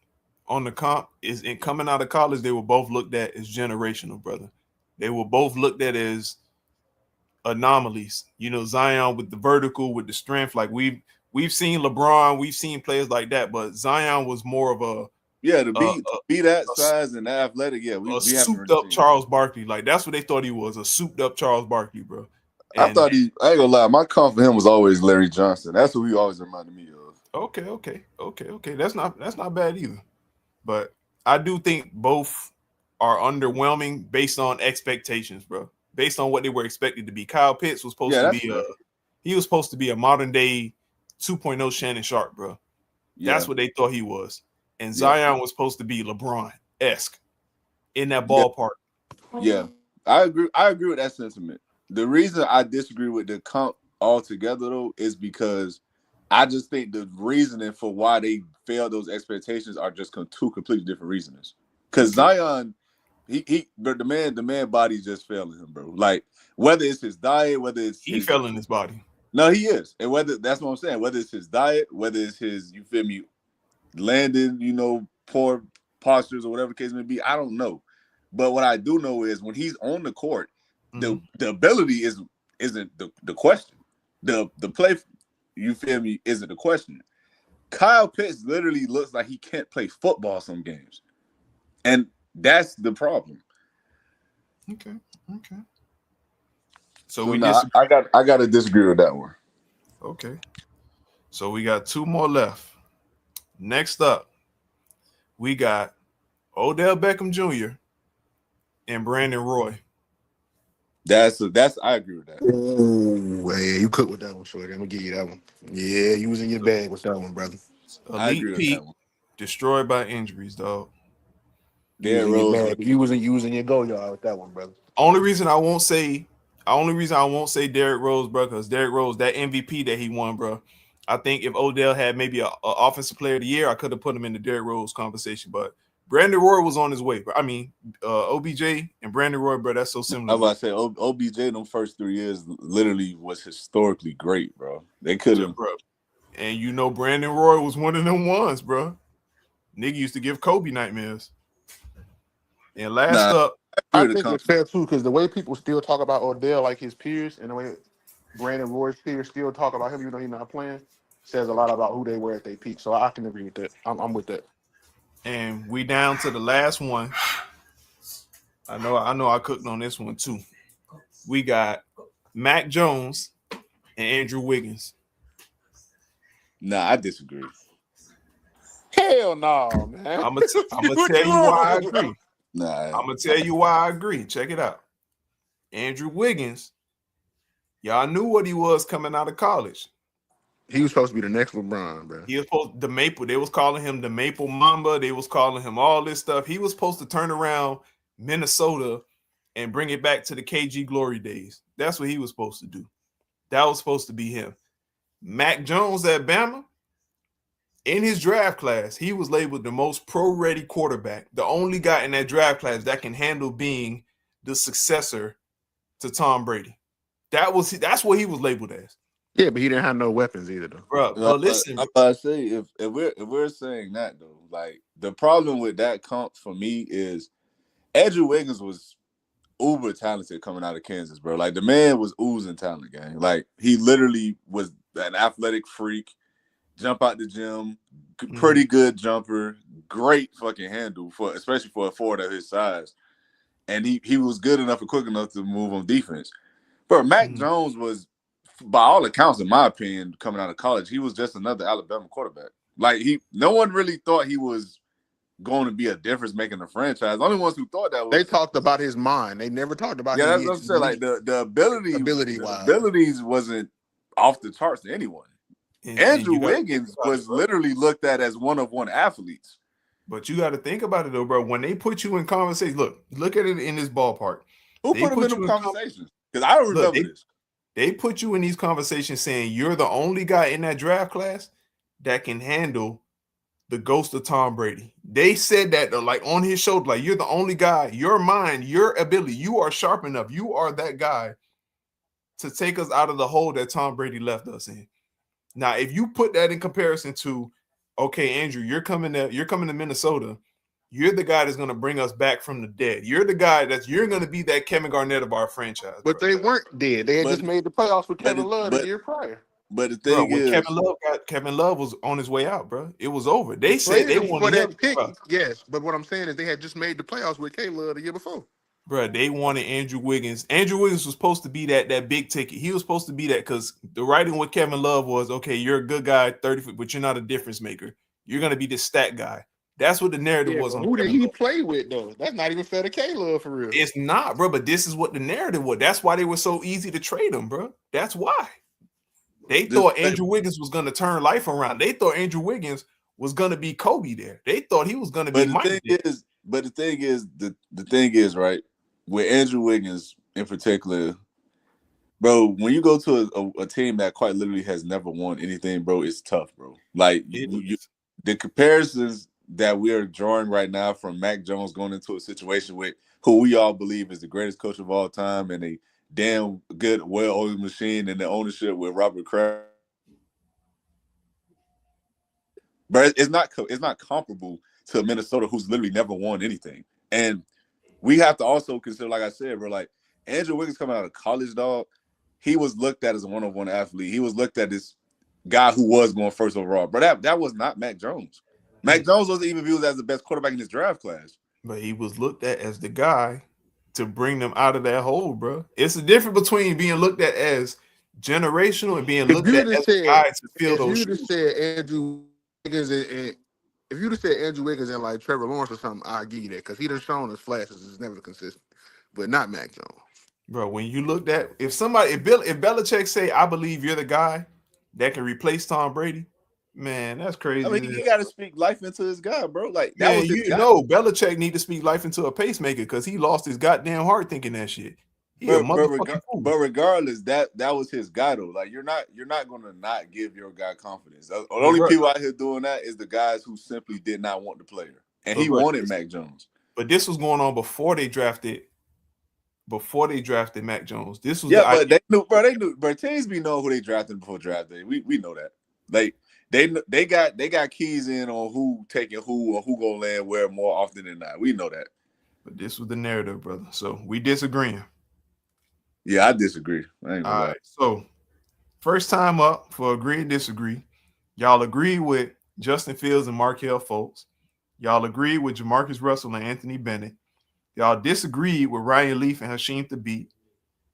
on the comp is in coming out of college, they were both looked at as generational, brother. They were both looked at as anomalies. You know, Zion with the vertical, with the strength. Like we've seen LeBron, we've seen players like that, but Zion was more of a to be that size and that athletic. Yeah, we souped up Charles Barkley. Like that's what they thought he was, a souped up Charles Barkley, bro. And I ain't gonna lie, my comp for him was always Larry Johnson. That's who he always reminded me of. Okay. That's not bad either. But I do think both are underwhelming based on expectations, bro. Based on what they were expected to be. Kyle Pitts was supposed to be he was supposed to be a modern day 2.0 Shannon Sharp, bro. Yeah. That's what they thought he was. And Zion was supposed to be LeBron-esque in that ballpark. Yeah. I agree with that sentiment. The reason I disagree with the comp altogether, though, is because I just think the reasoning for why they failed those expectations are just two completely different reasons. Because Zion, the man body just failing him, bro. Like whether it's his diet, whether it's he fell in his body. No, he is, and whether that's what I'm saying. Whether it's his diet, whether it's his, you feel me, landing, poor postures or whatever the case may be, I don't know. But what I do know is when he's on the court, the ability isn't the question. The play, you feel me, isn't the question. Kyle Pitts literally looks like he can't play football some games. And that's the problem. Okay. So I got to disagree with that one. Okay. So we got 2 more left. Next up, we got Odell Beckham Jr. and Brandon Roy. That's I agree with that. Oh, yeah, you cook with that one, shorty. I'm gonna give you that one. Yeah, you was in your bag with that one, brother. Elite peak, destroyed by injuries, dog. You was in your go yard with that one, brother. Only reason I won't say Derrick Rose, bro, because Derrick Rose, that MVP that he won, bro. I think if Odell had maybe a offensive player of the year, I could have put him in the Derrick Rose conversation. But Brandon Roy was on his way, bro. I mean, OBJ and Brandon Roy, bro, that's so similar. I was about to say, OBJ in them first 3 years literally was historically great, bro. They could have. And Brandon Roy was one of them ones, bro. Nigga used to give Kobe nightmares. And last up, I think it's fair too, because the way people still talk about Odell like his peers, and the way Brandon Roy's peers still talk about him, even though he's not playing, says a lot about who they were at their peak. So I can agree with that. I'm with that. And we down to the last one. I know I cooked on this one too. We got Mac Jones and Andrew Wiggins. Nah, I disagree. Hell no, man. I'm gonna tell you why I agree. Nah, I'm gonna tell you why I agree. Check it out. Andrew Wiggins, y'all knew what he was coming out of college. He was supposed to be the next LeBron, bro. He was supposed the Maple. They was calling him the Maple Mamba. They was calling him all this stuff. He was supposed to turn around Minnesota and bring it back to the KG glory days. That's what he was supposed to do. That was supposed to be him. Mac Jones at Bama, in his draft class, he was labeled the most pro-ready quarterback, the only guy in that draft class that can handle being the successor to Tom Brady. That's what he was labeled as. Yeah, but he didn't have no weapons either, though. Bro, but listen. I'm about to say, if we're saying that, though, like the problem with that comp for me is Andrew Wiggins was uber talented coming out of Kansas, bro. Like the man was oozing talent, gang. Like he literally was an athletic freak, jump out the gym, pretty good jumper, great fucking handle especially for a forward of his size. And he was good enough and quick enough to move on defense. But Mac Jones was, by all accounts, in my opinion, coming out of college, he was just another Alabama quarterback. Like no one really thought he was going to be a difference making the franchise. The only ones who thought that was they talked about his mind. They never talked about that's what I'm saying. Like the abilities wasn't off the charts to anyone. Andrew Wiggins was literally looked at as one-of-one athletes. But you got to think about it though, bro. When they put you in conversation, look at it in this ballpark. Who put him in them conversations? Because I don't remember this. They put you in these conversations saying you're the only guy in that draft class that can handle the ghost of Tom Brady. They said that like on his shoulder, like you're the only guy, your mind, your ability, you are sharp enough. You are that guy to take us out of the hole that Tom Brady left us in. Now, if you put that in comparison to, okay, Andrew, you're coming to Minnesota. You're the guy that's going to bring us back from the dead. You're the guy you're going to be that Kevin Garnett of our franchise, But bro. they weren't dead. They had But just made the playoffs with but Kevin it, Love the year prior. but the Bro, thing when is, Kevin Love was on his way out, bro. It was over. They They said traded they him for wanted him, that pick, bro. yes. But what I'm saying is they had just made the playoffs with K Love the year before. Bro, they wanted Andrew Wiggins. Andrew Wiggins was supposed to be that big ticket. He was supposed to be that because the writing with Kevin Love was, okay, you're a good guy, 30 foot, but you're not a difference maker. You're gonna be the stat guy. That's what the narrative Yeah, was but on who did Kevin he Love. play with though? That's not even fair to K Love for real. It's not, bro. But this is what the narrative was. That's why they were so easy to trade him, bro. That's why they this, thought Andrew Wiggins was gonna turn life around. They thought Andrew Wiggins was gonna be Kobe there. They thought he was gonna be but the Mike thing there. is, the thing is, right, with Andrew Wiggins in particular, bro, when you go to a team that quite literally has never won anything, bro, it's tough, bro. Like It you, is. the comparisons that we are drawing right now from Mac Jones going into a situation with who we all believe is the greatest coach of all time and a damn good, well-oiled machine and the ownership with Robert Kraft. But it's not comparable to Minnesota, who's literally never won anything. And we have to also consider, like I said, bro, like Andrew Wiggins coming out of college, dog, he was looked at as a one-on-one athlete. He was looked at as guy who was going first overall. But that was not Mac Jones. Mac Jones wasn't even viewed as the best quarterback in his draft class. But he was looked at as the guy to bring them out of that hole, bro. It's the difference between being looked at as generational and being If looked you at just as the said, guy to fill if those you just shoes. said Andrew Wiggins and if you just said Andrew Wiggins and like Trevor Lawrence or something, I give you that because he done shown his flashes is never consistent, but not Mac Jones. Bro, when you looked at if Belichick say, I believe you're the guy that can replace Tom Brady, man, that's I crazy. mean, he got to speak life into his guy, bro. Like that Man, was his you guy. know Belichick need to speak life into a pacemaker because he lost his goddamn heart thinking that shit. He a motherfucking fool. But regardless, that was his guy though. Like you're not gonna not give your guy confidence. The But only bro, people out here doing that is the guys who simply did not want the player, and but he bro, wanted Mac Jones. but this was going on before they drafted Mac Jones. This was the Yeah, but idea. they knew, bro. Teams be knowing who they drafted before draft day. We know that. Like they got keys in on who taking who or who gonna land where more often than not. We know that. But this was the narrative, brother. So we disagreeing. Yeah, I disagree. I ain't gonna All lie. right. So first time up for agree and disagree. Y'all agree with Justin Fields and Markelle Fultz. Y'all agree with Jamarcus Russell and Anthony Bennett. Y'all disagreed with Ryan Leaf and Hasheem Thabeet.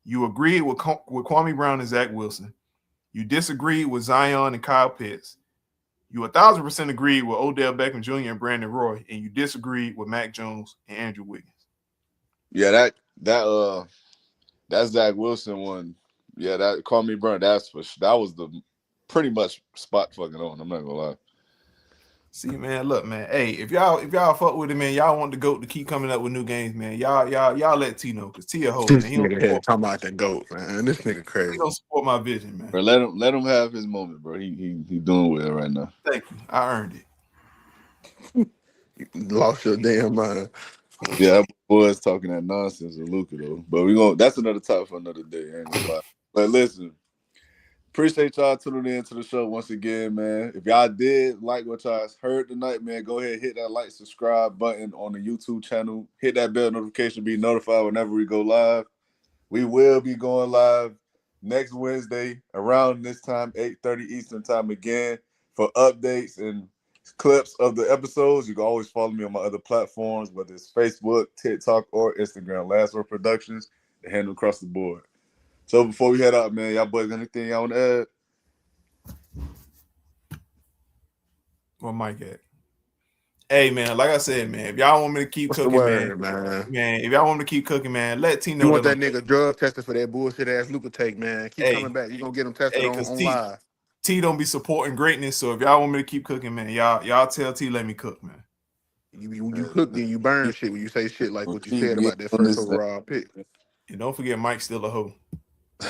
You agreed with Kwame Brown and Zach Wilson. You disagreed with Zion and Kyle Pitts. You 1,000% agreed with Odell Beckham Jr. and Brandon Roy, and you disagreed with Mac Jones and Andrew Wiggins. Yeah, that Zach Wilson one. Yeah, that call me Brown. That was the pretty much spot fucking on. I'm not gonna lie. See, man, look, man. Hey, if y'all fuck with it, man, y'all want the GOAT to keep coming up with new games, man. Y'all let T know, cause T a hoe, man. This nigga here talking about the GOAT, man. This nigga He crazy. don't support my vision, man. Bro, let him have his moment, bro. He doing well right now. Thank you. I earned it. You lost your damn mind. Yeah, that boy is talking that nonsense with Luka though. But that's another topic for another day. I ain't gonna lie. But listen, appreciate y'all tuning in to the show once again, man. If y'all did like what y'all heard tonight, man, go ahead, hit that like, subscribe button on the YouTube channel. Hit that bell notification, be notified whenever we go live. We will be going live next Wednesday around this time, 8:30 Eastern time again for updates and clips of the episodes. You can always follow me on my other platforms, whether it's Facebook, TikTok, or Instagram. LastWord Productions, the handle across the board. So before we head out, man, y'all boys got anything y'all want to add? Where Mike at? Hey, man, like I said, man, if y'all want me to keep What's the cooking, word, man? if y'all want me to keep cooking, man, let T You know want that that I'm nigga drug tested for that bullshit ass Luka take, man. Keep coming hey, back. You gonna get him tested cause on T live. don't be supporting greatness. So if y'all want me to keep cooking, man, y'all tell T let me cook, man. You cook, then you burn shit when you say shit like what you Keep said getting about that on first this thing. overall pick. And don't forget Mike's still a hoe.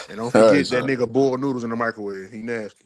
And don't All right, forget that Sean. nigga boiled noodles in the microwave. He nasty.